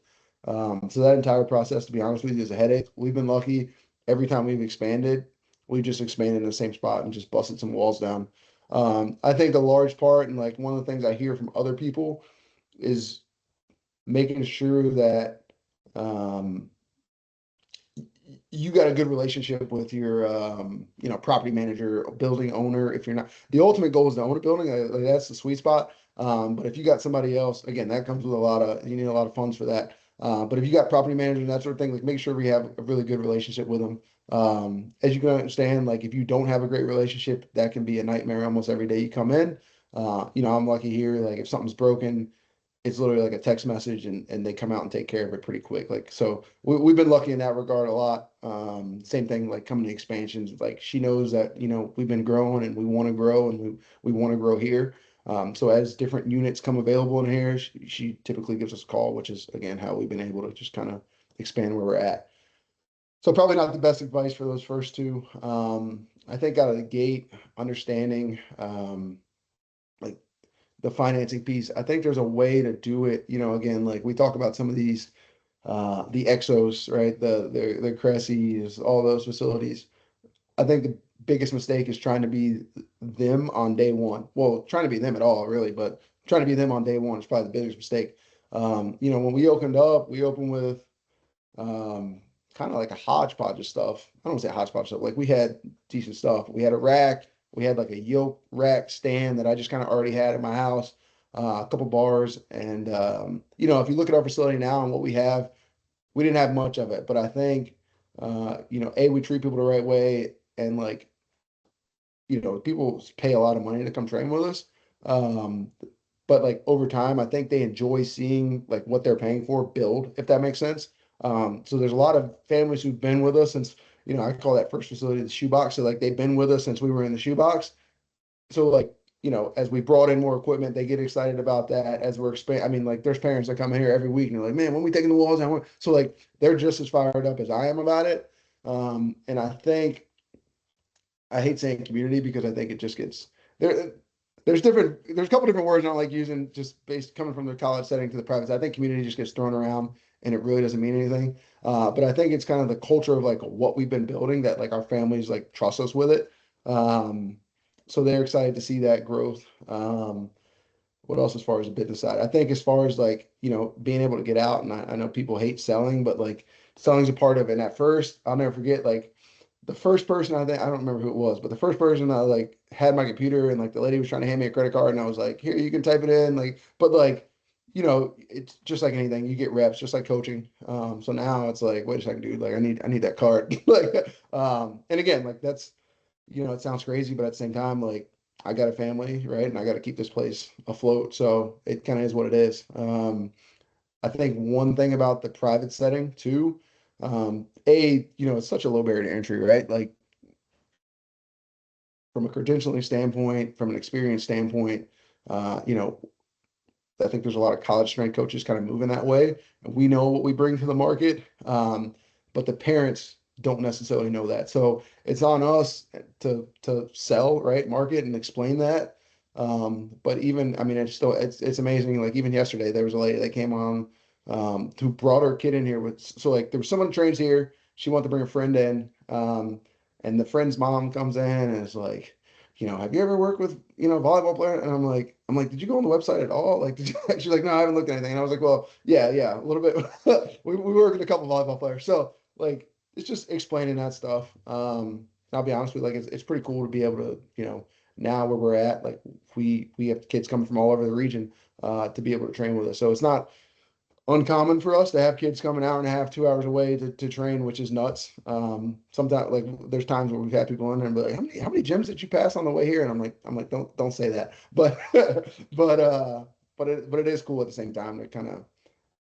So that entire process, to be honest with you, is a headache. We've been lucky every time we've expanded, we've just expanded in the same spot and just busted some walls down. I think a large part, and like one of the things I hear from other people is making sure that um, you got a good relationship with your property manager, building owner. If you're not, the ultimate goal is to own a building. Like, that's the sweet spot. But if you got somebody else, again, that comes with you need a lot of funds for that. But if you got property manager and that sort of thing, like make sure we have a really good relationship with them. As you can understand, like if you don't have a great relationship, that can be a nightmare almost every day you come in. I'm lucky here. Like if something's broken, it's literally like a text message and they come out and take care of it pretty quick. Like, so we've been lucky in that regard a lot. Same thing, like coming to expansions, like she knows that, we've been growing and we want to grow and we want to grow here. So as different units come available in here, she typically gives us a call, which is again, how we've been able to just kind of expand where we're at. So probably not the best advice for those first two. I think out of the gate, understanding, like the financing piece. I think there's a way to do it. Again, like we talk about some of these, the Exos, right? The Cressy's, all those facilities. I think the biggest mistake is trying to be them on day one. Well, trying to be them at all, really, but trying to be them on day one is probably the biggest mistake. When we opened up, we opened with um, kind of like a hodgepodge of stuff. I don't want to say hodgepodge stuff. Like we had decent stuff. We had a rack. We had like a yoke rack stand that I just kind of already had in my house. A couple bars, and if you look at our facility now and what we have, we didn't have much of it. But I think, we treat people the right way, and like people pay a lot of money to come train with us. Um, but like over time, I think they enjoy seeing like what they're paying for build, if that makes sense. So there's a lot of families who've been with us since, I call that first facility the shoebox. So like they've been with us since we were in the shoebox. So like, as we brought in more equipment, they get excited about that as we're expanding. I mean, like there's parents that come here every week and they're like, man, when we taking the walls down? So like they're just as fired up as I am about it. And I think I hate saying community because I think it just gets there. There's a couple different words I don't like using just based coming from the college setting to the private. I think community just gets thrown around and it really doesn't mean anything. But I think it's kind of the culture of like what we've been building that like our families like trust us with it. So they're excited to see that growth. What else as far as the business side? I think as far as like, being able to get out, and I know people hate selling, but like selling's a part of it. And at first, I'll never forget, like the first person I don't remember who it was, but the first person I like had my computer and like the lady was trying to hand me a credit card and I was like, here, you can type it in. Like, but like, it's just like anything, you get reps, just like coaching. So now it's like, wait a second, dude, like I need that card. Like, and again, like that's, it sounds crazy, but at the same time, like I got a family, right? And I got to keep this place afloat. So it kind of is what it is. I think one thing about the private setting too, it's such a low barrier to entry, right? Like from a credentialing standpoint, from an experience standpoint, uh, you know, I think there's a lot of college strength coaches kind of moving that way. And we know what we bring to the market, but the parents don't necessarily know that. So it's on us to sell, right, market and explain that. But even, I mean, it's amazing. Like even yesterday, there was a lady that came on who brought her kid in here with, so like there was someone who trains here. She wanted to bring a friend in, and the friend's mom comes in and is like, have you ever worked with, volleyball player? And I'm like, did you go on the website at all? Like, did you? She's like, no, I haven't looked at anything. And I was like, well, yeah, a little bit. we work with a couple volleyball players. So like, it's just explaining that stuff. I'll be honest with you, like, it's pretty cool to be able to, now where we're at, like we have kids coming from all over the region, to be able to train with us. So it's not uncommon for us to have kids coming hour and a half, 2 hours away to train, which is nuts. Sometimes like there's times where we've had people in there and be like, how many gyms did you pass on the way here? And I'm like, don't say that. But but it is cool at the same time to kind of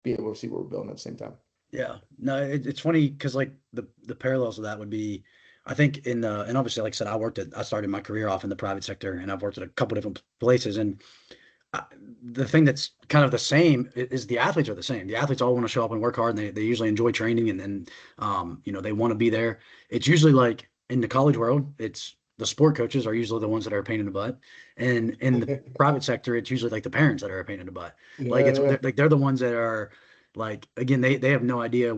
be able to see what we're building at the same time. Yeah, no, it's funny because like the parallels of that would be, I think and obviously like I said, I started my career off in the private sector and I've worked at a couple different places and I, the thing that's kind of the same is the athletes are the same. The athletes all want to show up and work hard and they usually enjoy training and they want to be there. It's usually like in the college world, it's the sport coaches are usually the ones that are a pain in the butt. And in the private sector, it's usually like the parents that are a pain in the butt. Like Yeah, it's yeah, like they're the ones that are like again, they have no idea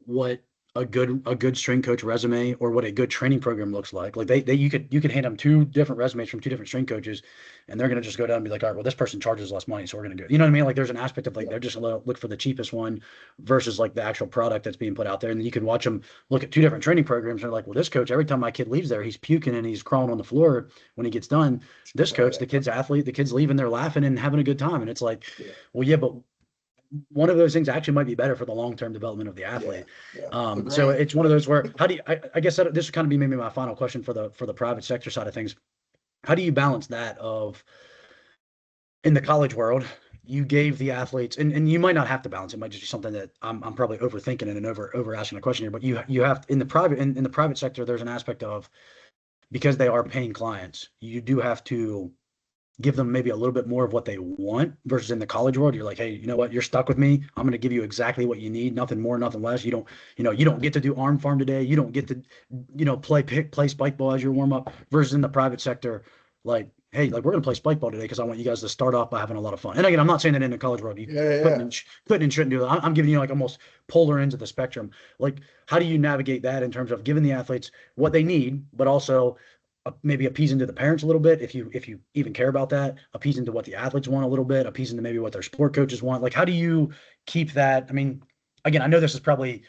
what a good string coach resume or what a good training program looks like. Like they you could hand them two different resumes from two different string coaches, and they're gonna just go down and be like, all right, well this person charges less money, so we're gonna do it. You know what I mean? Like there's an aspect of like yeah, they're just gonna look for the cheapest one versus like the actual product that's being put out there. And then you can watch them look at two different training programs and they're like, well this coach every time my kid leaves there he's puking and he's crawling on the floor when he gets done. This coach, yeah, the kid's athlete, the kid's leaving, they're laughing and having a good time, and it's like, yeah, well yeah, but one of those things actually might be better for the long-term development of the yeah, athlete. yeah. So Agreed. it's one of those where how do you, I guess that this would kind of be maybe my final question for the private sector side of things. How do you balance that of in the college world, you gave the athletes, and you might not have to balance. It might just be something that I'm probably overthinking it and over asking a question here, but you have in the private sector, there's an aspect of because they are paying clients, you do have to give them maybe a little bit more of what they want versus in the college world. You're like, hey, you know what? You're stuck with me. I'm going to give you exactly what you need, nothing more, nothing less. You don't get to do arm farm today. You don't get to, play spike ball as your warm up versus in the private sector. Like hey, like we're gonna play spike ball today because I want you guys to start off by having a lot of fun. And again, I'm not saying that in the college world you Yeah, yeah, couldn't yeah. and couldn't and shouldn't do that. I'm giving you like almost polar ends of the spectrum. Like, how do you navigate that in terms of giving the athletes what they need, but also maybe appeasing to the parents a little bit if you even care about that, appeasing to what the athletes want a little bit, appeasing to maybe what their sport coaches want. Like, how do you keep that? I mean, again, I know this is probably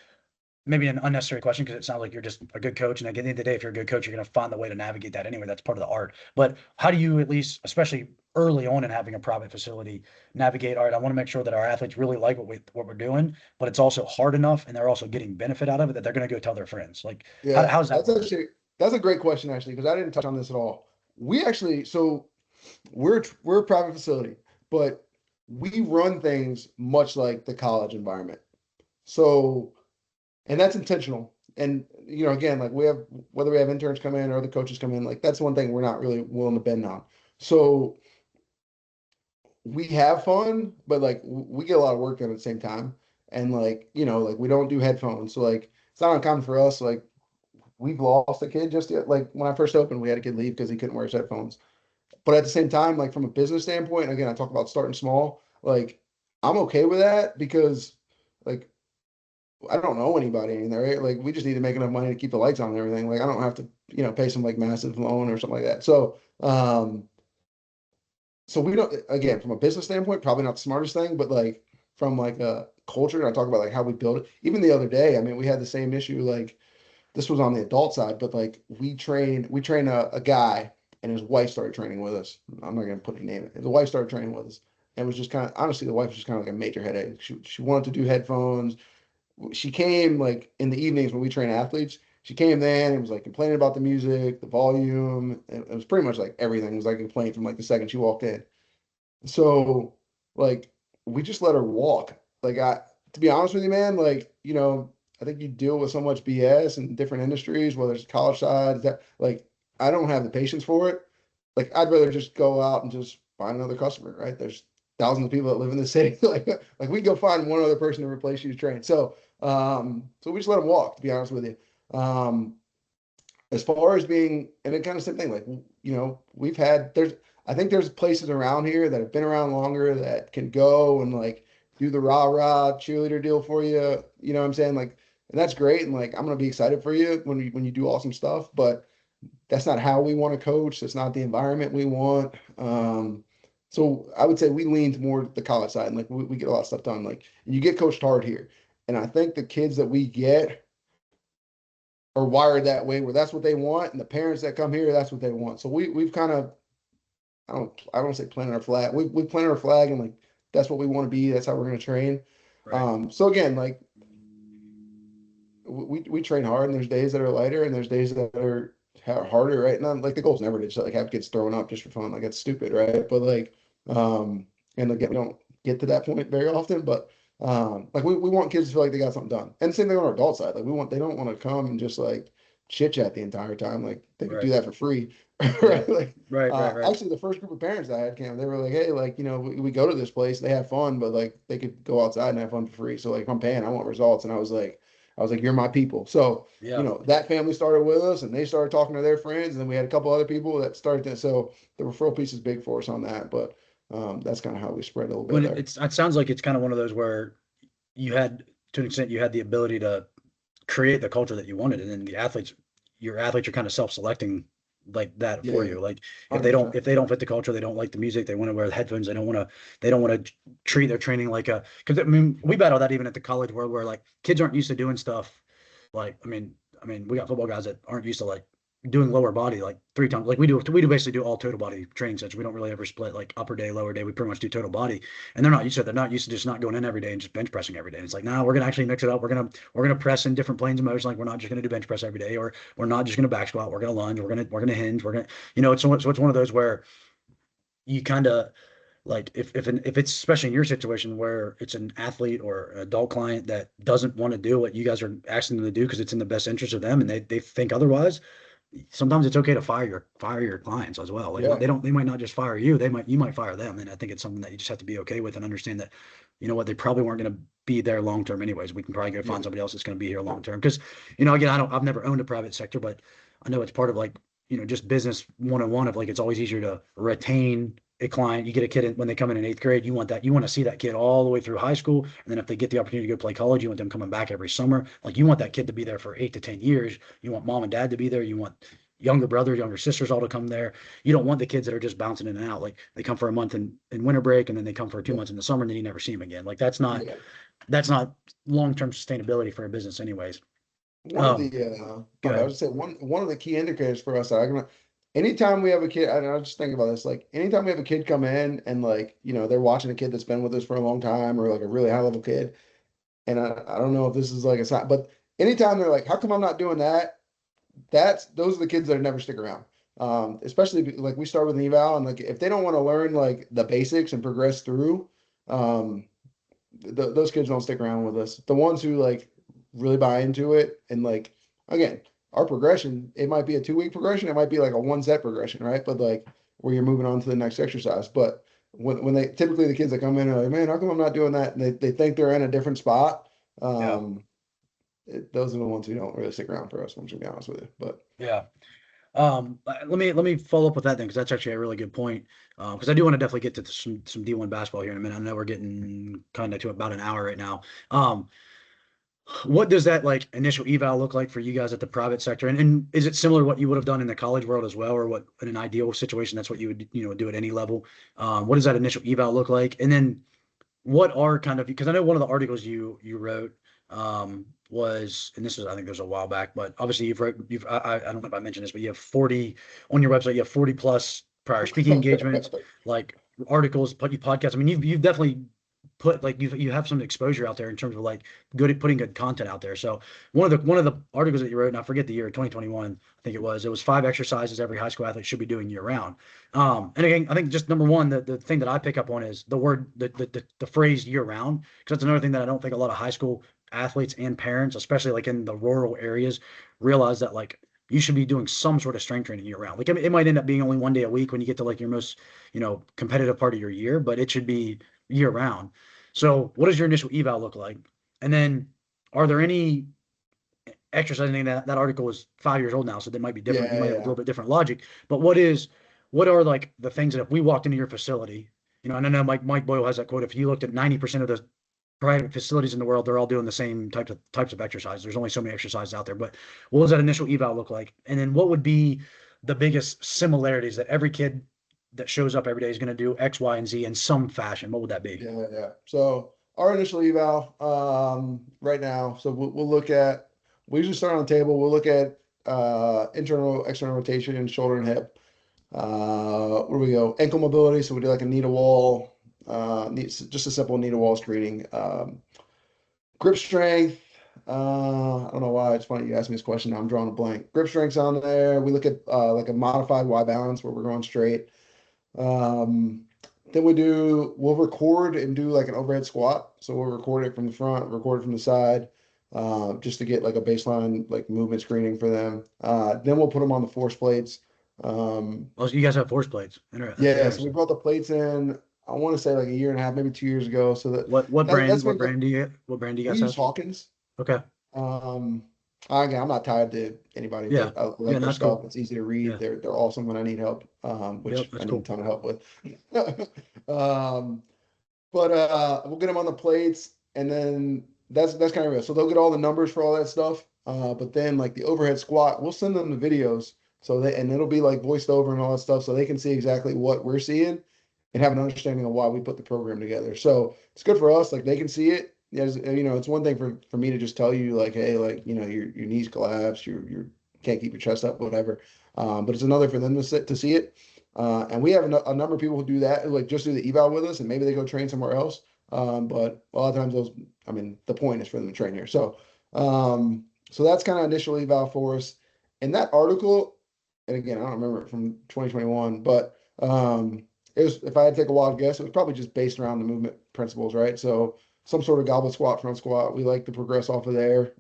maybe an unnecessary question because it sounds like you're just a good coach. And at the end of the day, if you're a good coach, you're going to find the way to navigate that anyway. That's part of the art. But how do you, at least, especially early on in having a private facility, navigate? All right, I want to make sure that our athletes really like what we're doing, but it's also hard enough, and they're also getting benefit out of it that they're going to go tell their friends. Like, Yeah, how does that that's work? actually that's a great question actually because I didn't touch on this at all. We actually so we're a private facility, but we run things much like the college environment. So and that's intentional. And again, like we have whether we have interns come in or the coaches come in, like that's one thing we're not really willing to bend on. So we have fun, but like we get a lot of work done at the same time. And like, like we don't do headphones. So like it's not uncommon for us. Like we've lost a kid just yet. Like when I first opened, we had a kid leave because he couldn't wear his headphones. But at the same time, like from a business standpoint, again, I talk about starting small. Like I'm okay with that because like I don't know anybody in there. Right? Like we just need to make enough money to keep the lights on and everything. Like I don't have to, pay some like massive loan or something like that. So we don't, again, from a business standpoint, probably not the smartest thing, but like from like a culture, and I talk about like how we build it. Even the other day, I mean, we had the same issue. Like this was on the adult side, but like we train a guy and his wife started training with us. I'm not gonna put a name. The wife started training with us. And it was just kind of honestly, the wife was just kind of like a major headache. She wanted to do headphones. She came like in the evenings when we train athletes. She came then and was like complaining about the music, the volume. It was pretty much like everything was like a complaint from like the second she walked in. So like we just let her walk. Like to be honest with you, man, like, I think you deal with so much BS in different industries, whether it's college side, that like I don't have the patience for it. Like I'd rather just go out and just find another customer, right? There's thousands of people that live in the city. Like we go find one other person to replace you to train. So we just let them walk, to be honest with you. As far as being, and it kind of same thing, like, we've had, I think there's places around here that have been around longer that can go and like do the rah-rah cheerleader deal for you. You know what I'm saying? Like, and that's great. And like, I'm going to be excited for you when you do awesome stuff, but that's not how we want to coach. That's not the environment we want. So I would say we leaned more the college side and like we get a lot of stuff done. Like, and you get coached hard here. And I think the kids that we get are wired that way where that's what they want, and the parents that come here, that's what they want. So we've kind of I don't say planted our flag. We planted our flag and like that's what we want to be. That's how we're going to train. Right. So again, like we train hard, and there's days that are lighter, and there's days that are harder, right? And like the goal's never to just like have kids throwing up just for fun. Like that's stupid, right? But like, and again, we don't get to that point very often, but like we want kids to feel like they got something done. And same thing on our adult side. Like they don't want to come and just like chit chat the entire time. Like they could do Right. that for free, Yeah. right? Like Right. Right. Right. actually the first group of parents I had came, they were like, hey, like, we go to this place, they have fun, but like they could go outside and have fun for free. So like if I'm paying, I want results. And I was like, you're my people. So, Yeah. that family started with us and they started talking to their friends. And then we had a couple other people that started to, so the referral piece is big for us on that. But that's kind of how we spread a little bit When there. it sounds like it's kind of one of those where you had, to an extent, you had the ability to create the culture that you wanted, and then your athletes are kind of self-selecting like that for Yeah, you. Like if 100%. they don't fit the culture, they don't like the music, they want to wear the headphones, they don't want to treat their training like a, because I mean we battle that even at the college world where like kids aren't used to doing stuff like I mean we got football guys that aren't used to like doing lower body like 3 times like we do basically do all total body training sets. We don't really ever split like upper day, lower day. We pretty much do total body, and they're not used to just not going in every day and just bench pressing every day. And it's like, nah, we're gonna actually mix it up. We're gonna press in different planes of motion. Like we're not just gonna do bench press every day, or we're not just gonna back squat. We're gonna lunge. We're gonna hinge. We're gonna it's one of those where you kind of like if it's especially in your situation where it's an athlete or an adult client that doesn't want to do what you guys are asking them to do because it's in the best interest of them and they think otherwise. Sometimes it's okay to fire your clients as well. Like Yeah. they might not just fire you, you might fire them. And I think it's something that you just have to be okay with and understand that, you know what, they probably weren't going to be there long term anyways. We can probably go Yeah. find somebody else that's going to be here long term. Because, again, I've never owned a private sector, but I know it's part of like, just business 101 of like, it's always easier to retain a client. You get a kid when they come in eighth grade, you want to see that kid all the way through high school. And then if they get the opportunity to go play college, you want them coming back every summer. Like you want that kid to be there for 8 to 10 years. You want mom and dad to be there. You want younger brothers, younger sisters all to come there. You don't want the kids that are just bouncing in and out. Like they come for a month in winter break and then they come for 2 months in the summer and then you never see them again. Like Yeah. that's not long-term sustainability for a business anyways. One of the Go I ahead. was say one of the key indicators for us that I can anytime we have a kid, and I was just thinking about this, like anytime we have a kid come in and like, they're watching a kid that's been with us for a long time or like a really high level kid, and I don't know if this is like a sign, but anytime they're like, how come I'm not doing that? Those are the kids that never stick around. Especially like we start with an eval and like if they don't want to learn like the basics and progress through, um, those kids don't stick around with us. The ones who like really buy into it and like again, our progression, it might be a 2 week progression, it might be like a one set progression, right? But like where you're moving on to the next exercise. But when they typically the kids that come in are like, man, how come I'm not doing that? And they think they're in a different spot. Yeah. Those are the ones who don't really stick around for us, I'm just gonna be honest with you. But Yeah. Let me follow up with that then, because that's actually a really good point. Because I do want to definitely get to some D1 basketball here in a minute. I know we're getting kind of to about an hour right now. What does that like initial eval look like for you guys at the private sector? And is it similar to what you would have done in the college world as well, or what in an ideal situation that's what you would do at any level? What does that initial eval look like? And then what are kind of, because I know one of the articles you wrote was, and this is I think there's a while back, but obviously I don't know if I mentioned this, but you have 40 on your website. You have 40 plus prior speaking engagements, like articles, podcasts. I mean, you've definitely put like you have some exposure out there in terms of like good at putting good content out there. So one of the articles that you wrote, and I forget the year, 2021, I think it was 5 exercises every high school athlete should be doing year round. And again, I think just number one, the thing that I pick up on is the word, the phrase year round, because that's another thing that I don't think a lot of high school athletes and parents, especially like in the rural areas, realize that like you should be doing some sort of strength training year round. Like it might end up being only one day a week when you get to like your most, competitive part of your year, but it should be year round. So what does your initial eval look like? And then are there any exercising that article is 5 years old now, so they might be different. You yeah, might have a yeah. little bit different logic, but what are like the things that if we walked into your facility, and I know Mike Boyle has that quote, if you looked at 90% of the private facilities in the world, they're all doing the same types of exercise. There's only so many exercises out there, but what does that initial eval look like? And then what would be the biggest similarities that every kid that shows up every day is going to do X, Y, and Z in some fashion? What would that be? Yeah, yeah. So our initial eval right now, so we'll look at we usually start on the table. We'll look at internal, external rotation, shoulder and hip. Where we go? Ankle mobility. So we do like a knee to wall, just a simple knee to wall screening. Grip strength. I don't know why. It's funny you asked me this question. Now I'm drawing a blank. Grip strength's on there. We look at like a modified Y balance where we're going straight. Um, then we'll record and do like an overhead squat. So we'll record it from the front, record it from the side, just to get like a baseline like movement screening for them. Then we'll put them on the force plates. Um, Oh, so you guys have force plates. That's yeah, so we interesting. brought the plates in, I want to say like a year and a half, maybe 2 years ago. So What that's brand? been good. What brand do you We guys use have? Hawkins. Okay. Um, again, I'm not tied to anybody, Yeah. but I Yeah, like no, their that's stuff. cool. It's easy to read. Yeah. They're awesome when I need help, Yep, which I that's need a cool. ton of help with. Um, but we'll get them on the plates, and then that's kind of real. So they'll get all the numbers for all that stuff. But then like the overhead squat, we'll send them the videos and it'll be like voiced over and all that stuff, so they can see exactly what we're seeing and have an understanding of why we put the program together. So it's good for us. Like they can see it. Yeah, it's one thing for me to just tell you like, hey, like your knees collapsed, you can't keep your chest up, whatever. But it's another for them to see it. And we have a number of people who do that, who like just do the eval with us, and maybe they go train somewhere else. But a lot of times I mean, the point is for them to train here. So that's kind of initial eval for us. And that article, and again, I don't remember it from 2021, but it was, if I had to take a wild guess, it was probably just based around the movement principles, right? So some sort of goblet squat, front squat. We like to progress off of there.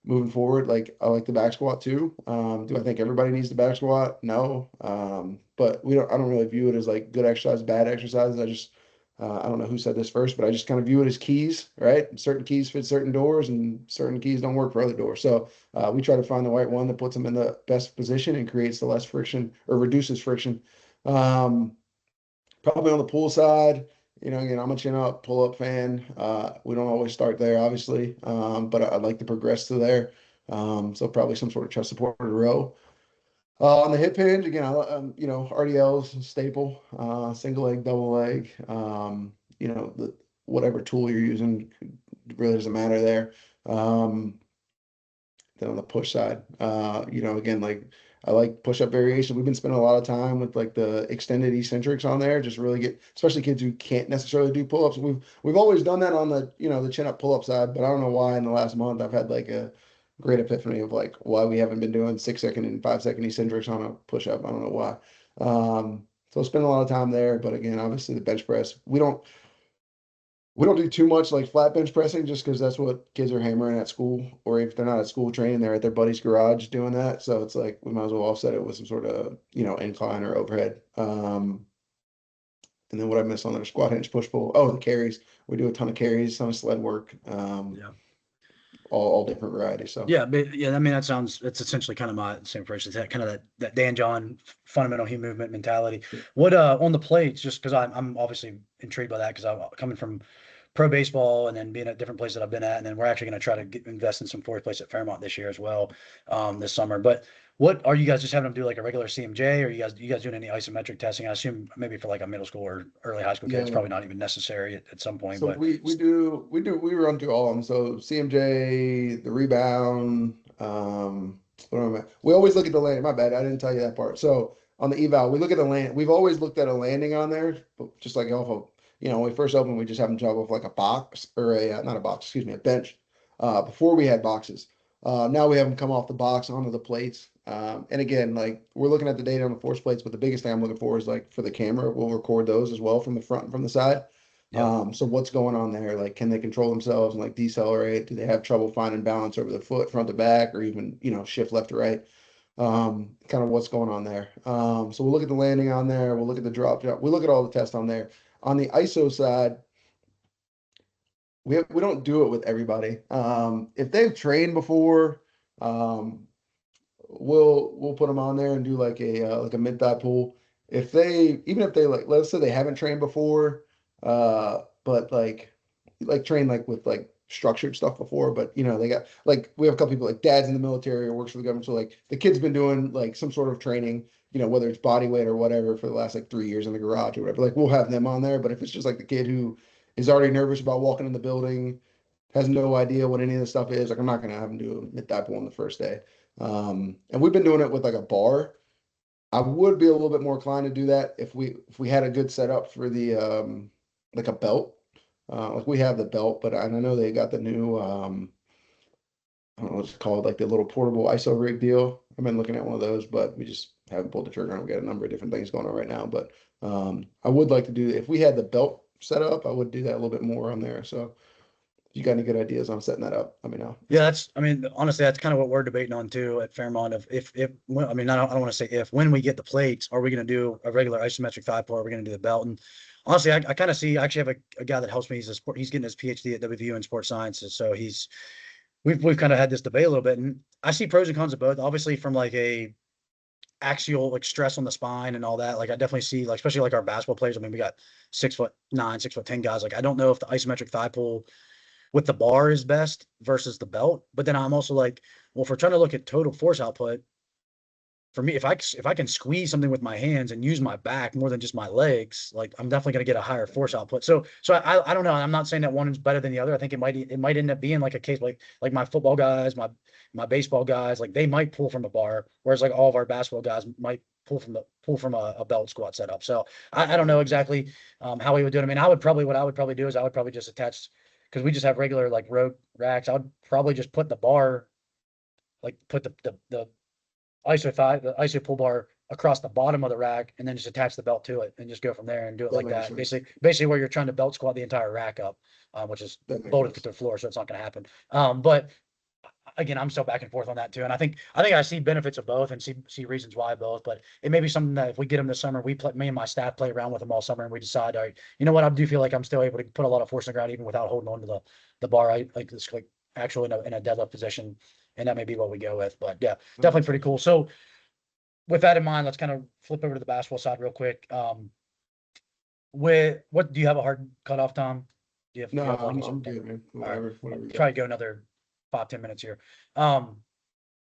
Moving forward, like I like the back squat too. Do I think everybody needs the back squat? No. But I don't really view it as like good exercise, bad exercises. I don't know who said this first, but I just kind of view it as keys, right? Certain keys fit certain doors and certain keys don't work for other doors. So we try to find the right one that puts them in the best position and creates the less friction or reduces friction. Um, Probably on the pool side, again, I'm a chin up, pull up fan. We don't always start there, obviously, but I'd like to progress to there. So probably some sort of chest supported row. On the hip hinge, again, RDL's a staple, single leg, double leg, whatever tool you're using really doesn't matter there. Um, then on the push side, again, like I like push up variation. We've been spending a lot of time with like the extended eccentrics on there, just really get, especially kids who can't necessarily do pull ups. We've always done that on the chin up pull up side, but I don't know why in the last month I've had like a great epiphany of like why we haven't been doing 6 second and 5 second eccentrics on a push up. I don't know why. So I spend a lot of time there, but again, obviously the bench press, we don't do too much like flat bench pressing just because that's what kids are hammering at school, or if they're not at school training, they're at their buddy's garage doing that. So it's like we might as well offset it with some sort of incline or overhead. And then what I miss on there, squat hinge push pull. Oh, the carries. We do a ton of carries, ton of sled work. Yeah. All different varieties. So Yeah, but yeah, I mean it's essentially kind of my same approach. It's that kind of that Dan John fundamental human movement mentality. What on the plates, just because I'm obviously intrigued by that because I'm coming from pro baseball and then being at different places that I've been at, and then we're actually going to try to invest in some fourth place at Fairmont this year as well, this summer. But what are you guys just having them do like a regular CMJ, or you guys doing any isometric testing? I assume maybe for like a middle school or early high school kid, it's yeah. probably not even necessary at some point. So But we run through all of them. So CMJ, the rebound, we always look at the landing. My bad, I didn't tell you that part. So on the eval, we look at the land. We've always looked at a landing on there, but just like off of, when we first opened, we just have them jump off like a box or not a box, excuse me, a bench. Before we had boxes. Now we have them come off the box onto the plates. And again, like we're looking at the data on the force plates, but the biggest thing I'm looking for is like for the camera, we'll record those as well from the front and from the side. yep. So what's going on there? Like, can they control themselves and like decelerate? Do they have trouble finding balance over the foot, front to back, or even, shift left to right? Kind of what's going on there. So we'll look at the landing on there. We'll look at the drop. We look at all the tests on there. On the ISO side, we don't do it with everybody. If they've trained before, um, we'll put them on there and do like a mid thigh pull. Even if they like, let's say they haven't trained before, but like train like with like structured stuff before, but they got like we have a couple people like dad's in the military or works for the government, so like the kid's been doing like some sort of training, whether it's body weight or whatever for the last like 3 years in the garage or whatever. Like we'll have them on there, but if it's just like the kid who is already nervous about walking in the building, has no idea what any of this stuff is, like I'm not gonna have him do a mid thigh pull on the first day. And we've been doing it with like a bar. I would be a little bit more inclined to do that if we had a good setup for the like a belt. Like we have the belt, but I know they got the new I don't know what it's called, like the little portable ISO rig deal. I've been looking at one of those, but we just haven't pulled the trigger on. We got a number of different things going on right now, but I would like to do if we had the belt set up, I would do that a little bit more on there. So if you got any good ideas on setting that up, let me know. Yeah, I mean, honestly, that's kind of what we're debating on too at Fairmont. Of I mean, I don't want to say if, when we get the plates, are we going to do a regular isometric thigh pull? Or are we going to do the belt? And honestly, I kind of see, I actually have a guy that helps me. He's getting his PhD at WVU in sports sciences. So we've kind of had this debate a little bit, and I see pros and cons of both. Obviously, from like a axial like stress on the spine and all that. Like I definitely see like especially like our basketball players. I mean, we got 6'9", 6'10" guys. Like I don't know if the isometric thigh pull with the bar is best versus the belt. But then I'm also like, well, if we're trying to look at total force output, for me, if I can squeeze something with my hands and use my back more than just my legs, like I'm definitely going to get a higher force output. So I don't know. I'm not saying that one is better than the other. I think it might end up being like a case like my football guys, my baseball guys, like they might pull from a bar, whereas like all of our basketball guys might pull from a belt squat setup. So I don't know exactly how we would do it. I mean, what I would probably do is I would probably just attach, because we just have regular like road racks. I would probably just put the bar, like put the the ISO pull bar across the bottom of the rack, and then just attach the belt to it and just go from there and do it That like makes that. sense. Basically where you're trying to belt squat the entire rack up, which is That makes bolted to sense. the floor, so it's not going to happen. But again, I'm still back and forth on that too. And I see benefits of both and see reasons why both, but it may be something that if we get them this summer, me and my staff play around with them all summer and we decide, all right, you know what, I do feel like I'm still able to put a lot of force in the ground even without holding on to the bar. I like this, like actually in a deadlift position. And that may be what we go with, but yeah, definitely pretty cool. So with that in mind, let's kind of flip over to the basketball side real quick. With what do you have a hard cutoff, Tom? No, Do you have like I'm good, man. all right, Whatever I'll you try got. to go another 5-10 minutes here. Um,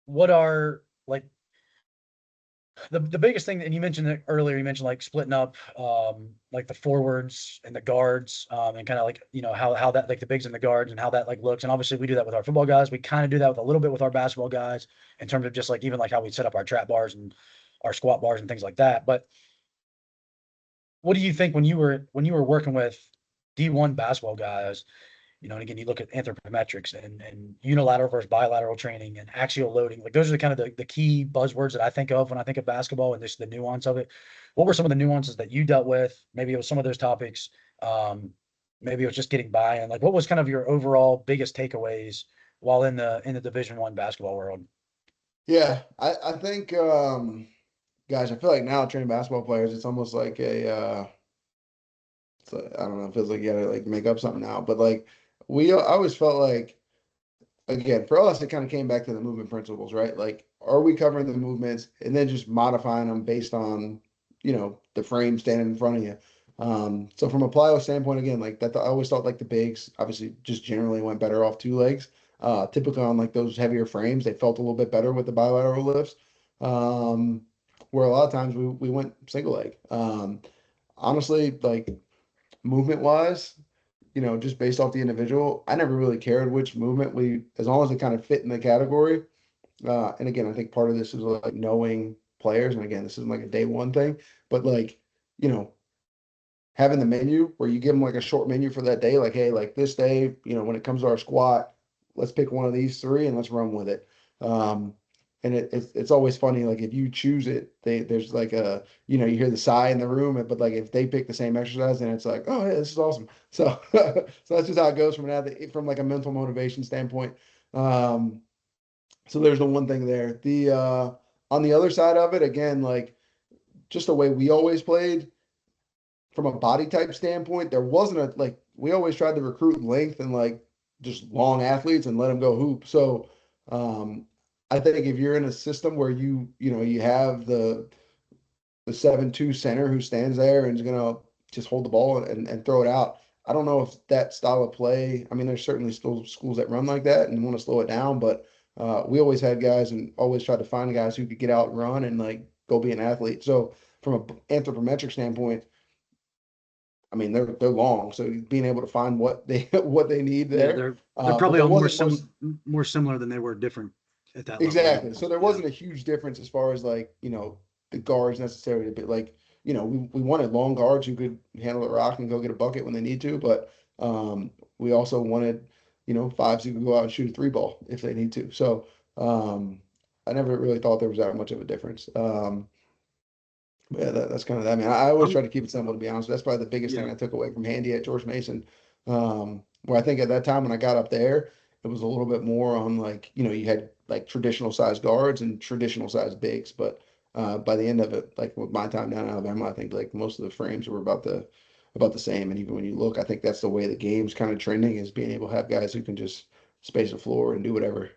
what are like the biggest thing, and you mentioned it earlier, you mentioned like splitting up like the forwards and the guards, and kind of like, you know, how that like the bigs and the guards and how that like looks. And obviously we do that with our football guys. We kind of do that with a little bit with our basketball guys in terms of just like even like how we set up our trap bars and our squat bars and things like that. But what do you think when you were working with D1 basketball guys? You know, and again, you look at anthropometrics and unilateral versus bilateral training and axial loading. Like those are the kind of the key buzzwords that I think of when I think of basketball and just the nuance of it. What were some of the nuances that you dealt with? Maybe it was some of those topics. Um, maybe it was just getting by. And like, what was kind of your overall biggest takeaways while in the Division I basketball world? Yeah, I think guys, I feel like now training basketball players, it's almost like I don't know, it feels like you gotta like make up something now. But like I always felt like, again, for us, it kind of came back to the movement principles, right? Like, are we covering the movements and then just modifying them based on, the frame standing in front of you? So from a plyo standpoint, again, like that, I always thought like the bigs obviously just generally went better off two legs. Typically on like those heavier frames, they felt a little bit better with the bilateral lifts. Um, where a lot of times we went single leg. Honestly, like movement wise, just based off the individual, I never really cared which movement as long as it kind of fit in the category. And again, I think part of this is like knowing players. And again, this isn't like a day one thing, but like, you know, having the menu where you give them like a short menu for that day, like, hey, like this day, when it comes to our squat, let's pick one of these three and let's run with it. Um, and it's always funny, like if you choose it, there's like you hear the sigh in the room, but like if they pick the same exercise, then it's like, oh yeah, this is awesome. So so that's just how it goes from like a mental motivation standpoint. Um, so there's the one thing there. The On the other side of it, again, like just the way we always played from a body type standpoint, there wasn't a like we always tried to recruit length and like just long athletes and let them go hoop. So um, I think if you're in a system where you have the 7-2 center who stands there and is gonna just hold the ball and throw it out. I don't know if that style of play. I mean, there's certainly still schools that run like that and want to slow it down, but we always had guys and always tried to find guys who could get out and run and like go be an athlete. So from an anthropometric standpoint, I mean, they're long, so being able to find what they what they need Yeah, there. they're But probably there all wasn't much more similar than they were different at that level. Yeah. exactly. So there Yeah. wasn't a huge difference as far as like the guards necessarily. But like we wanted long guards who could handle the rock and go get a bucket when they need to. But we also wanted fives who could go out and shoot a three ball if they need to. So I never really thought there was that much of a difference. Yeah, that's kind of that. I mean, I always I'm try to keep it simple, to be honest. That's probably the biggest thing yeah. I took away from Handy at George Mason. Where I think at that time when I got up there, it was a little bit more on like, you had like traditional size guards and traditional size bigs. But by the end of it, like with my time down in Alabama, I think like most of the frames were about the same. And even when you look, I think that's the way the game's kind of trending is being able to have guys who can just space the floor and do whatever.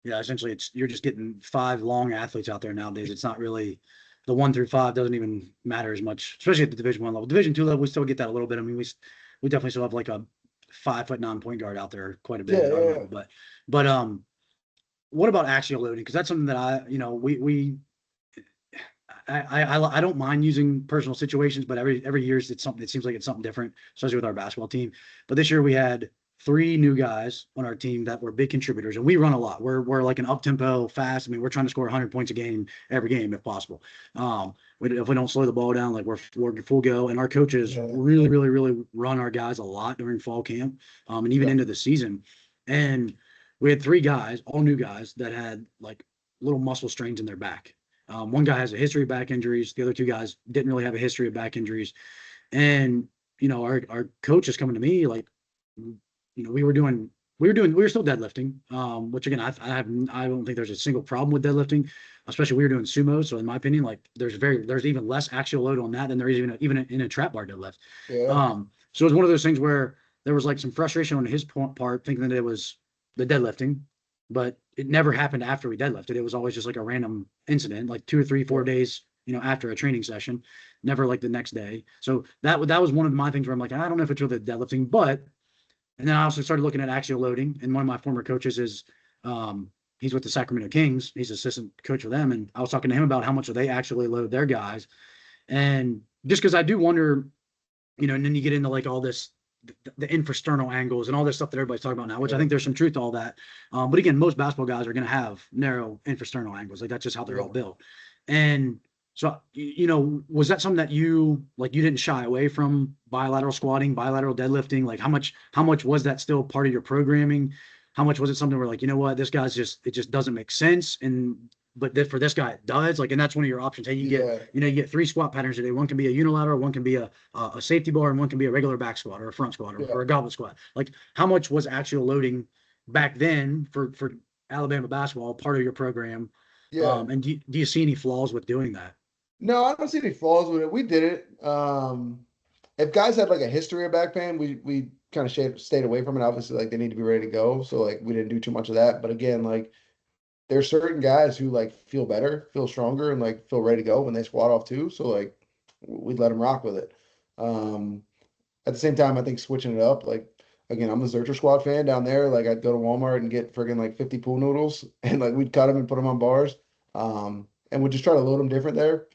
Yeah, essentially you're just getting five long athletes out there nowadays. It's not really the 1 through 5 doesn't even matter as much, especially at the Division I level. Division II level, we still get that a little bit. I mean, we definitely still have like a 5'9" point guard out there quite a bit Yeah, at our yeah, level. But what about axial loading? Because that's something that I don't mind using personal situations, but every year it's something. It seems like it's something different, especially with our basketball team. But this year we had 3 new guys on our team that were big contributors, and we run a lot. We're like an up tempo, fast. I mean, we're trying to score 100 points a game every game if possible. If we don't slow the ball down, like we're full go. And our coaches yeah, really, really, really run our guys a lot during fall camp, and even yeah, into the season. And we had 3 guys, all new guys, that had like little muscle strains in their back. One guy has a history of back injuries. The other 2 guys didn't really have a history of back injuries. And, our coach is coming to me like, we were doing we were still deadlifting, which again, I don't think there's a single problem with deadlifting, especially we were doing sumo. So in my opinion, like there's even less axial load on that than there is even in a trap bar deadlift. Yeah. So it was one of those things where there was like some frustration on his part, thinking that it was the deadlifting, but it never happened after we deadlifted. It was always just like a random incident, like 2 or 3, 4 days, after a training session, never like the next day. So that was one of my things where I'm like, I don't know if it's really deadlifting, but. And then I also started looking at axial loading. And one of my former coaches is, he's with the Sacramento Kings. He's assistant coach for them. And I was talking to him about how much they actually load their guys. And just because I do wonder, and then you get into like all this, the infrasternal angles and all this stuff that everybody's talking about now, which I think there's some truth to all that. But again, most basketball guys are going to have narrow infrasternal angles. Like that's just how they're all built. And so, was that something that you didn't shy away from bilateral squatting, bilateral deadlifting? Like how much was that still part of your programming? How much was it something where like, this guy's it just doesn't make sense. But for this guy, it does. Like, and that's one of your options. Hey, you get 3 squat patterns a day. One can be a unilateral, one can be a safety bar, and one can be a regular back squat or a front squat or a goblet squat. Like how much was actual loading back then for Alabama basketball part of your program? Yeah. And do you see any flaws with doing that? No, I don't see any flaws with it. We did it. If guys had like a history of back pain, we kind of stayed away from it. Obviously, like they need to be ready to go. So like we didn't do too much of that. But again, like there's certain guys who like feel better, feel stronger, and like feel ready to go when they squat off too. So like we'd let them rock with it. At the same time, I think switching it up, like again, I'm a Zercher Squad fan down there. Like I'd go to Walmart and get friggin' like 50 pool noodles, and like we'd cut them and put them on bars. And we'd just try to load them different there.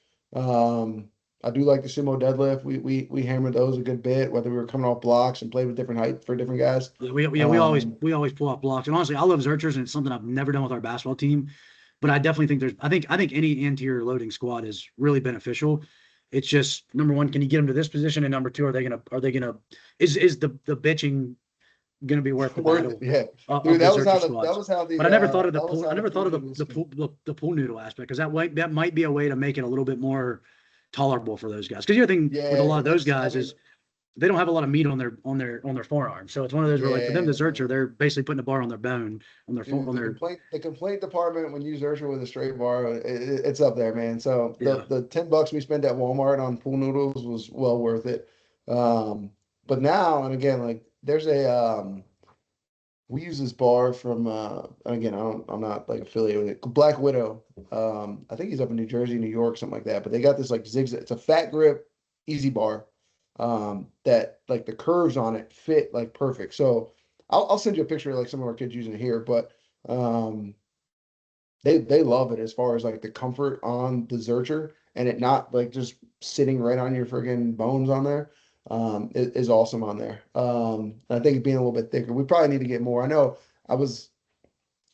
I do like the sumo deadlift. We hammered those a good bit, whether we were coming off blocks and played with different height for different guys. Yeah, we always pull off blocks. And honestly, I love Zerchers, and it's something I've never done with our basketball team. But I definitely think I think any anterior loading squat is really beneficial. It's just number one, can you get them to this position? And number two, is the bitching gonna be worth the battle? Yeah, Of dude, the that was Zercher how squats? that was how the But I never thought of that was how I never thought of noodles came. the pool noodle aspect, because that might be a way to make it a little bit more tolerable for those guys. Because the other thing with a Yeah, lot of those it's I guys mean, is they don't have a lot of meat on their forearm. So it's one of those where like for them, the yeah. Zercher, they're basically putting a bar on their bone, Dude, on their the complaint department when you use Ursher with a straight bar, it's up there, man. So yeah. the $10 we spent at Walmart on pool noodles was well worth it. But now and again, like there's we use this bar from and again I'm not like affiliated with it. Black Widow. I think he's up in New Jersey, New York, something like that. But they got this like zigzag. It's a fat grip, easy bar. That like the curves on it fit like perfect. So I'll send you a picture of like some of our kids using it here, but um they love it as far as like the comfort on the Zercher and it not like just sitting right on your friggin' bones on there. Is awesome on there. I think being a little bit thicker. We probably need to get more. I know I was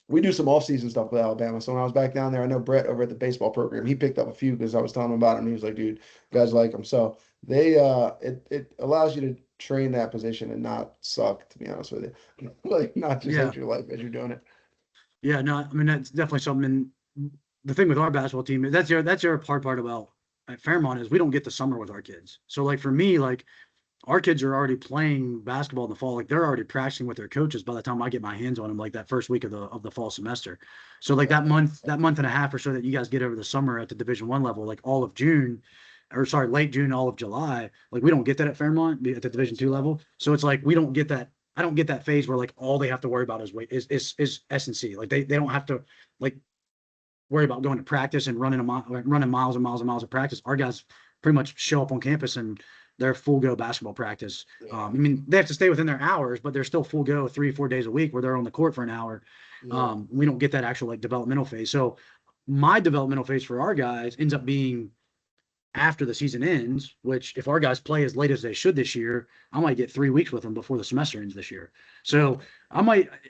we do some off-season stuff with Alabama. So when I was back down there, I know Brett over at the baseball program, he picked up a few because I was telling him about him. He was like, dude, guys like them. So they it allows you to train that position and not suck, to be honest with you. Like not just Yeah. hate your life as you're doing it. Yeah, no, I mean that's definitely something. The thing with our basketball team, that's your hard part about at Fairmont is we don't get the summer with our kids. So like for me, like our kids are already playing basketball in the fall. Like they're already practicing with their coaches by the time I get my hands on them, like that first week of the fall semester. So like that month and a half or so that you guys get over the summer at the Division I level, like all of June, or sorry, late June, all of July, like we don't get that at Fairmont at the Division II level. So it's like we don't get that. I don't get that phase where like all they have to worry about is weight is S&C. Like they don't have to like worry about going to practice and running miles and miles and miles of practice. Our guys pretty much show up on campus and they're full go basketball practice. Yeah. I mean, they have to stay within their hours, but they're still full go 3 or 4 days a week where they're on the court for an hour. Yeah. We don't get that actual like developmental phase. So my developmental phase for our guys ends up being after the season ends, which if our guys play as late as they should this year, I might get 3 weeks with them before the semester ends this year. So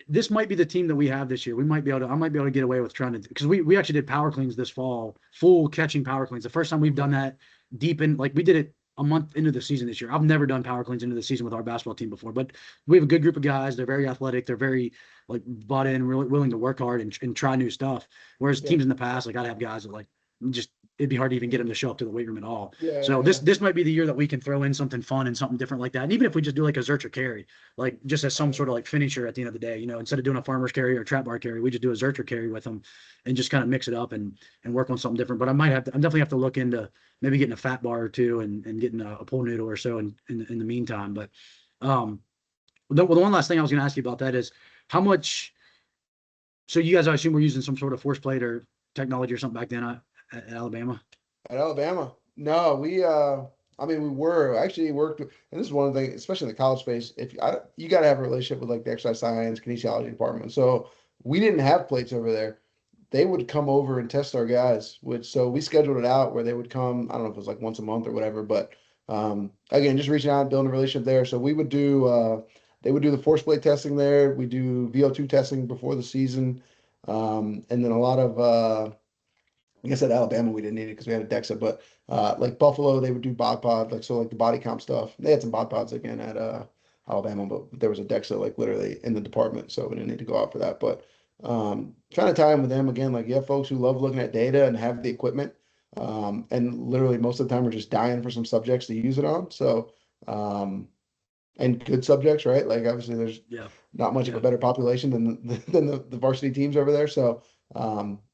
this might be the team that we have this year. I might be able to get away with trying to, because we actually did power cleans this fall, full catching power cleans. The first time we've done that deep in, like we did it a month into the season this year. I've never done power cleans into the season with our basketball team before, but we have a good group of guys. They're very athletic. They're very like bought in, really willing to work hard and try new stuff. Whereas Yeah. teams in the past, like I'd have guys that like just it'd be hard to even get them to show up to the weight room at all. Yeah, So yeah, this might be the year that we can throw in something fun and something different like that. And even if we just do like a Zercher carry, like just as some sort of like finisher at the end of the day, instead of doing a farmer's carry or a trap bar carry, we just do a Zercher carry with them and just kind of mix it up and work on something different. But I'm definitely have to look into maybe getting a fat bar or two and getting a pull noodle or so in the meantime. But the one last thing I was going to ask you about that is how much. So you guys, I assume, were using some sort of force plate or technology or something back then at Alabama. at Alabama. No, I mean, we were actually worked with, and this is one of the things, especially in the college space. If you got to have a relationship with like the exercise science, kinesiology department. So we didn't have plates over there. They would come over and test our guys, which so we scheduled it out where they would come. I don't know if it was like once a month or whatever, but again, just reaching out, building a relationship there. So we would do, they would do the force plate testing there. We do VO2 testing before the season, and then a lot of I guess at Alabama we didn't need it because we had a DEXA, but like Buffalo they would do bod pod, like so like the body comp stuff. They had some bod pods again at Alabama, but there was a DEXA like literally in the department, so we didn't need to go out for that. But trying to tie in with them again, like you have folks who love looking at data and have the equipment, and literally most of the time we're just dying for some subjects to use it on. So and good subjects, right? Like obviously there's Yeah. not much of a Yeah. better population than the varsity teams over there. So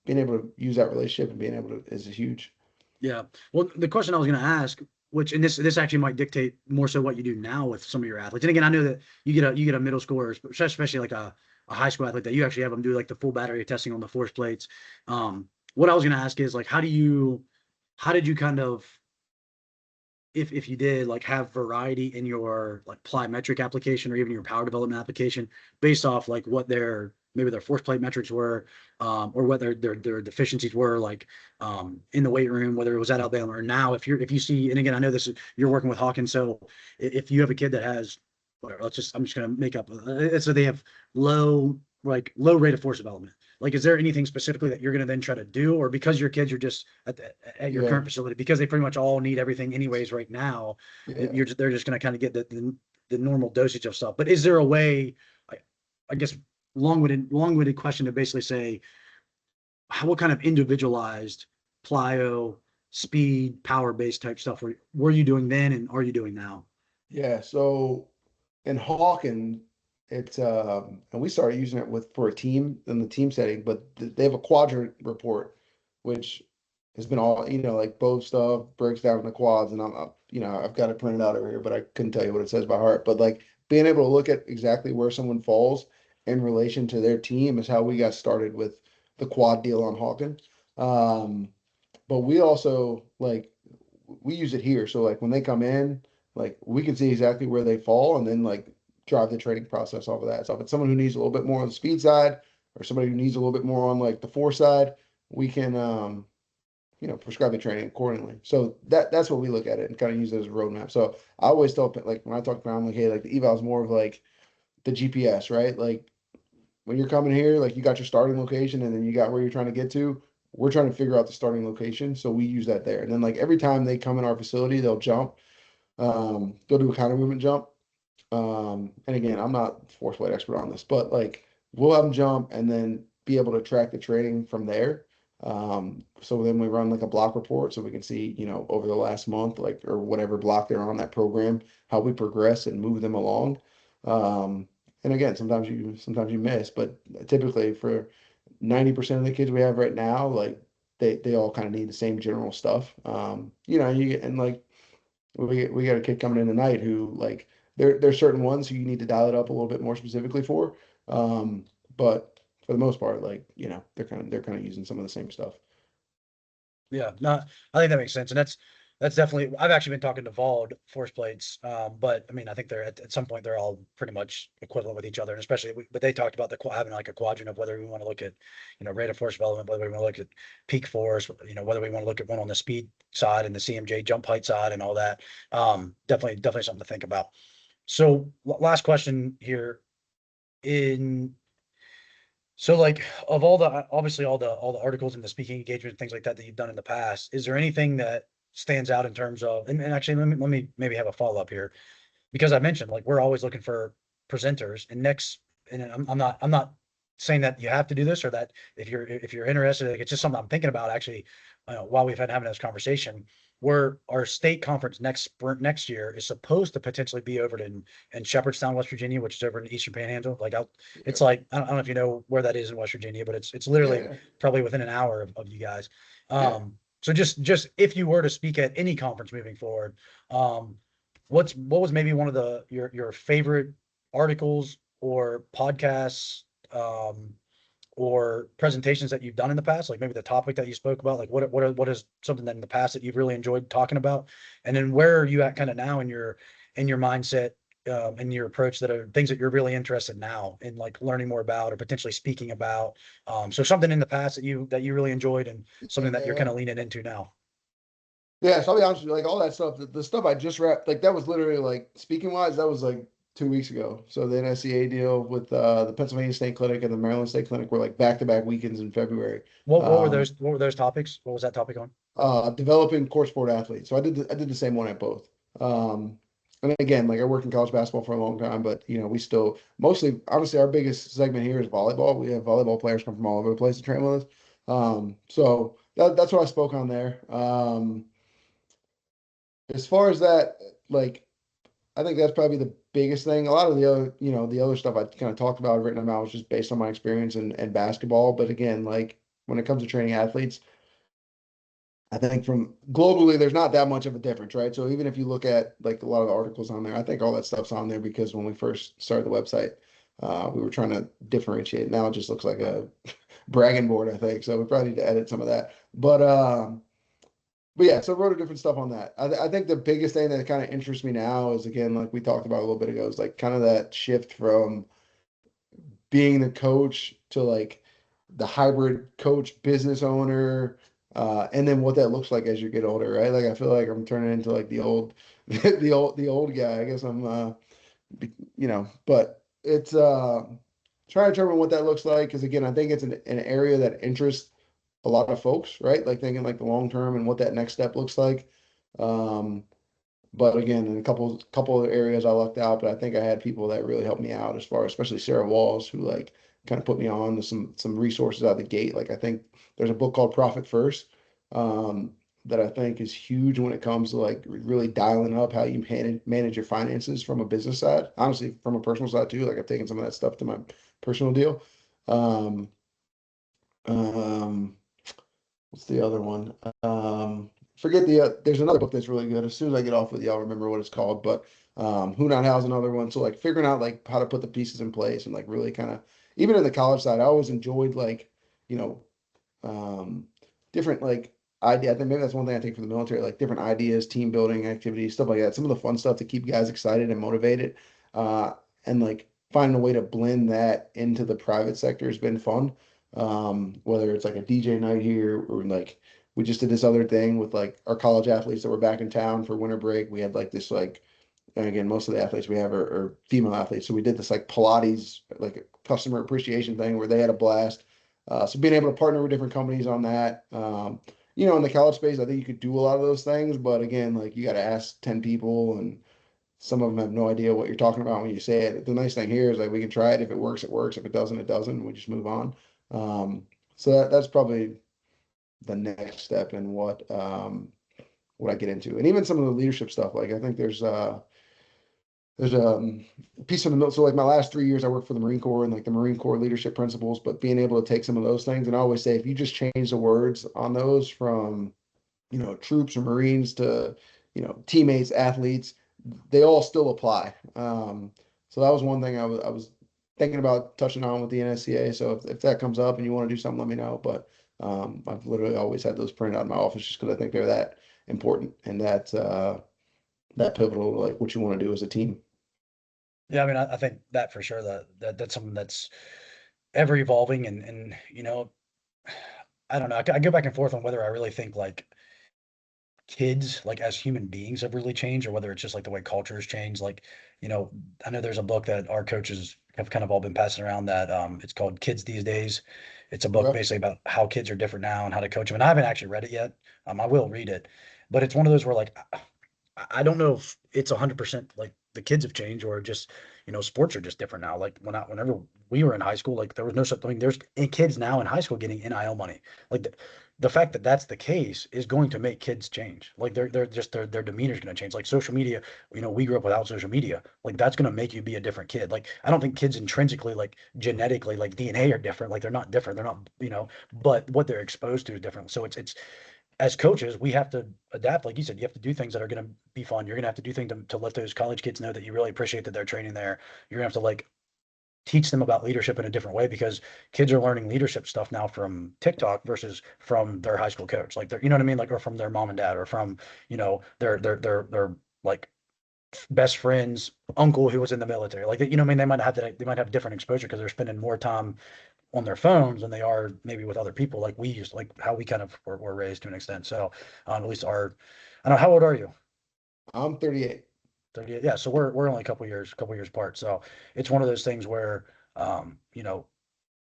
being able to use that relationship and being able to is huge. Yeah. Well, the question I was going to ask, which and this actually might dictate more so what you do now with some of your athletes. And again, I know that you get a middle schooler, especially like a high school athlete, that you actually have them do like the full battery of testing on the force plates. What I was going to ask is like, how did you kind of, if you did like have variety in your like plyometric application or even your power development application based off like what maybe their force plate metrics were, or what their deficiencies were like in the weight room, whether it was at Alabama or now. If you see, and again, I know you're working with Hawkins, so if you have a kid that has, I'm just gonna make up, so they have low rate of force development. Like, is there anything specifically that you're going to then try to do, or because your kids are just at your Yeah, current facility, because they pretty much all need everything anyways right now, yeah. they're just going to kind of get the normal dosage of stuff. But is there a way, I, I guess, long-winded question to basically say, what kind of individualized plyo, speed, power-based type stuff were you doing then, and are you doing now? Yeah. So in Hawken, it's and we started using it with for a team in the team setting, but they have a quadrant report, which has been all like both stuff breaks down in the quads, and I've got it printed out over here, but I couldn't tell you what it says by heart. But like being able to look at exactly where someone falls in relation to their team is how we got started with the quad deal on Hawken. Um, but we also like we use it here. So like when they come in, like we can see exactly where they fall and then like drive the training process off of that. So if it's someone who needs a little bit more on the speed side or somebody who needs a little bit more on like the force side, we can prescribe the training accordingly. So that's what we look at it and kind of use it as a roadmap. So I always tell like when I talk to them, I'm like, hey, like the eval is more of like the GPS, right? Like when you're coming here, like you got your starting location and then you got where you're trying to get to. We're trying to figure out the starting location, so we use that there. And then like every time they come in our facility, they'll jump, they'll do a counter movement jump. And again, I'm not force weight expert on this, but like we'll have them jump and then be able to track the training from there. So then we run like a block report so we can see, over the last month, like or whatever block they're on that program, how we progress and move them along. And again, sometimes you miss, but typically for 90% of the kids we have right now, like they all kind of need the same general stuff. And like we got a kid coming in tonight who like there's certain ones who you need to dial it up a little bit more specifically for. Um, but for the most part, like, they're kind of using some of the same stuff. Yeah, no, I think that makes sense, and that's definitely. I've actually been talking to Vald force plates, but I mean, I think they're at some point they're all pretty much equivalent with each other, and especially. But they talked about having like a quadrant of whether we want to look at, rate of force development, whether we want to look at peak force, whether we want to look at one on the speed side and the CMJ jump height side and all that. Definitely something to think about. So, last question here in so like of all the obviously all the articles and the speaking engagement things like that you've done in the past, is there anything that stands out in terms of and actually let me maybe have a follow up here because I mentioned like we're always looking for presenters and next and I'm not saying that you have to do this, or that if you're interested, like, it's just something I'm thinking about actually, while we've had having this conversation, where our state conference next year is supposed to potentially be over in Shepherdstown, West Virginia, which is over in the Eastern Panhandle. Like out, Yeah. it's like I don't know if you know where that is in West Virginia, but it's Yeah. literally Yeah. probably within an hour of you guys. Yeah. So just if you were to speak at any conference moving forward, um, what was maybe one of your favorite articles or podcasts, um, or presentations that you've done in the past, like maybe the topic that you spoke about, like what is something that in the past that you've really enjoyed talking about, and then where are you at kind of now in your mindset, and your approach, that are things that you're really interested now in, like learning more about or potentially speaking about. So something in the past that you really enjoyed, and something that you're Yeah. kind of leaning into now. Yeah, so I'll be honest with you, like all that stuff, the stuff I just wrapped, like that was literally like speaking wise, that was like 2 weeks ago. So the NSCA deal with the Pennsylvania State Clinic and the Maryland State Clinic were like back-to-back weekends in February. What were those topics? What was that topic on? Developing core sport athletes. So I did the same one at both. Um, and again, like I worked in college basketball for a long time, but you know, we still mostly, obviously, our biggest segment here is volleyball. We have volleyball players come from all over the place to train with us. So that's what I spoke on there. As far as that, like I think that's probably the biggest thing. A lot of the other, you know, the other stuff I kind of talked about, written about, was just based on my experience in basketball. But again, like when it comes to training athletes, I think from globally, there's not that much of a difference, right? So even if you look at like a lot of the articles on there, I think all that stuff's on there because when we first started the website, we were trying to differentiate. Now it just looks like a bragging board, I think. So we probably need to edit some of that. But yeah, so I wrote a different stuff on that. I think the biggest thing that kind of interests me now is, again, like we talked about a little bit ago, is like kind of that shift from being the coach to like the hybrid coach business owner, and then what that looks like as you get older, right? Like I feel like I'm turning into like the old, the old guy. I guess I'm, but it's trying to determine what that looks like because again, I think it's an area that interests a lot of folks, right? Like thinking like the long term and what that next step looks like. Um, but again, in a couple of areas I lucked out, but I think I had people that really helped me out as far, especially Sarah Walls, who like kind of put me on to some resources out of the gate. Like I think there's a book called Profit First, that I think is huge when it comes to like really dialing up how you manage your finances from a business side. Honestly, from a personal side too. Like I've taken some of that stuff to my personal deal. Um, um, what's the other one? Forget there's another book that's really good. As soon as I get off with you, I'll remember what it's called. But Who Not How's another one. So like figuring out like how to put the pieces in place and like really kind of even in the college side, I always enjoyed like, you know, um, different like idea. I think maybe that's one thing I take from the military, like different ideas, team building activities, stuff like that. Some of the fun stuff to keep guys excited and motivated. Uh, and like finding a way to blend that into the private sector has been fun. Whether it's like a DJ night here or like we just did this other thing with like our college athletes that were back in town for winter break. We had like this like and again, most of the athletes we have are female athletes. So we did this like Pilates, like a customer appreciation thing where they had a blast. So being able to partner with different companies on that, you know, in the college space, I think you could do a lot of those things. But again, like you got to ask 10 people and some of them have no idea what you're talking about when you say it. The nice thing here is like we can try it. If it works, it works. If it doesn't, it doesn't. We just move on. So that's probably the next step in what I get into. And even some of the leadership stuff. Like I think there's a piece of the middle. So like my last 3 years, I worked for the Marine Corps and like the Marine Corps leadership principles, but being able to take some of those things. And I always say, if you just change the words on those from, you know, troops or Marines to, you know, teammates, athletes, they all still apply. So that was one thing I was thinking about touching on with the NSCA. So if that comes up and you want to do something, let me know. But I've literally always had those printed out in my office just because I think they're that important and that pivotal to like what you want to do as a team. Yeah, I mean, I think that for sure that's something that's ever evolving, and I don't know. I go back and forth on whether I really think like kids, like as human beings, have really changed, or whether it's just like the way culture has changed. Like, I know there's a book that our coaches have kind of all been passing around, that it's called Kids These Days. It's a book Okay. basically about how kids are different now and how to coach them. And I haven't actually read it yet. I will read it, but it's one of those where like I don't know if it's 100% like the kids have changed, or just sports are just different now. Like whenever we were in high school, like there was no such thing. There's kids now in high school getting NIL money. Like the fact that that's the case is going to make kids change. Like their demeanor is going to change. Like social media, we grew up without social media. Like that's going to make you be a different kid. Like I don't think kids intrinsically, like genetically, like DNA are different. Like they're not different. They're not, but what they're exposed to is different. So it's as coaches, we have to adapt. Like you said, you have to do things that are going to be fun. You're going to have to do things to let those college kids know that you really appreciate that they're training there. You're going to have to like teach them about leadership in a different way because kids are learning leadership stuff now from TikTok versus from their high school coach. Like they're, you know what I mean? Like, or from their mom and dad or from, their like best friend's uncle who was in the military. Like, you know what I mean? They might have different exposure because they're spending more time on their phones than they are maybe with other people. Like we used, like how we kind of were raised to an extent. So, at least I don't know, how old are you? I'm 38. 38. Yeah. So we're only a couple years apart. So it's one of those things where,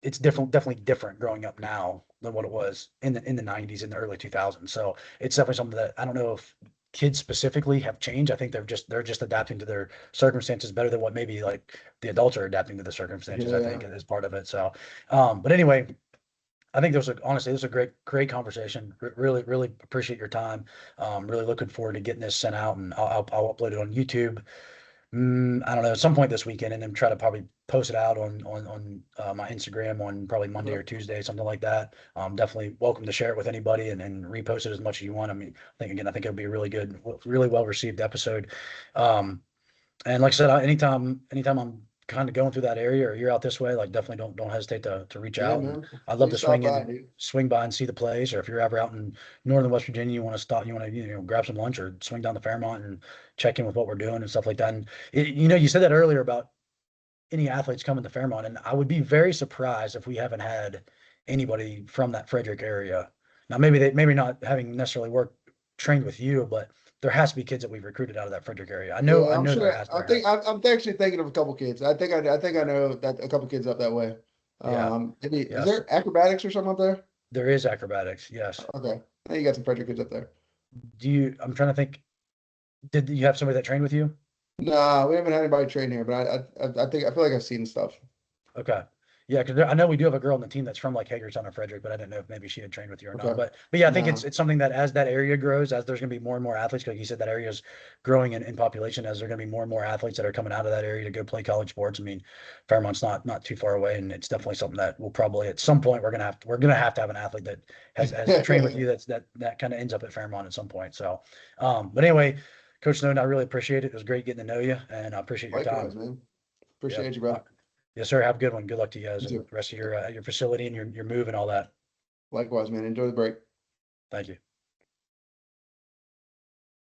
it's definitely different growing up now than what it was in the 90s, in the early 2000s. So it's definitely something that I don't know if kids specifically have changed. I think they're just adapting to their circumstances better than what maybe like the adults are adapting to the circumstances, I think, Yeah. is part of it. So, but anyway, I think honestly, this was a great conversation. Really, really appreciate your time. Really looking forward to getting this sent out, and I'll upload it on YouTube. I don't know, at some point this weekend, and then try to probably post it out on my Instagram on probably Monday or Tuesday, something like that. Definitely welcome to share it with anybody and repost it as much as you want. I mean, I think it'll be a really good, really well received episode. Um, and like I said, anytime I'm kind of going through that area or you're out this way, like definitely don't hesitate to reach Yeah, out. And man. I'd love to Please stop swing in by, and dude. swing by and see the place. Or if you're ever out in northern West Virginia, you want to grab some lunch or swing down to Fairmont and check in with what we're doing and stuff like that. And you said that earlier about any athletes coming to Fairmont, and I would be very surprised if we haven't had anybody from that Frederick area. Now, maybe not having necessarily trained with you, but there has to be kids that we've recruited out of that Frederick area. I Yeah, I'm know sure. I there think has. I'm actually thinking of a couple kids. I think I know that a couple kids up that way. Yeah. Maybe is Yes. there acrobatics or something up there? There is acrobatics. Yes. Okay, I think you got some Frederick kids up there. I'm trying to think. Did you have somebody that trained with you? Nah, we haven't had anybody train here, but I think I feel like I've seen stuff. Okay. Yeah, because I know we do have a girl on the team that's from like Hagerstown or Frederick, but I didn't know if maybe she had trained with you or not. Okay, But yeah, I think nah, it's something that as that area grows, as there's going to be more and more athletes, like you said, that area is growing in population, as there are going to be more and more athletes that are coming out of that area to go play college sports. I mean, Fairmont's not too far away, and it's definitely something that we'll probably at some point we're gonna have to have an athlete that has trained with you that kind of ends up at Fairmont at some point. So, but anyway, Coach Snowden, I really appreciate it. It was great getting to know you, and I appreciate your likewise, time. man. Yeah. Appreciate you, bro. Yes, sir. Have a good one. Good luck to you guys You and too. the rest of your facility and your move and all that. Likewise, man. Enjoy the break. Thank you.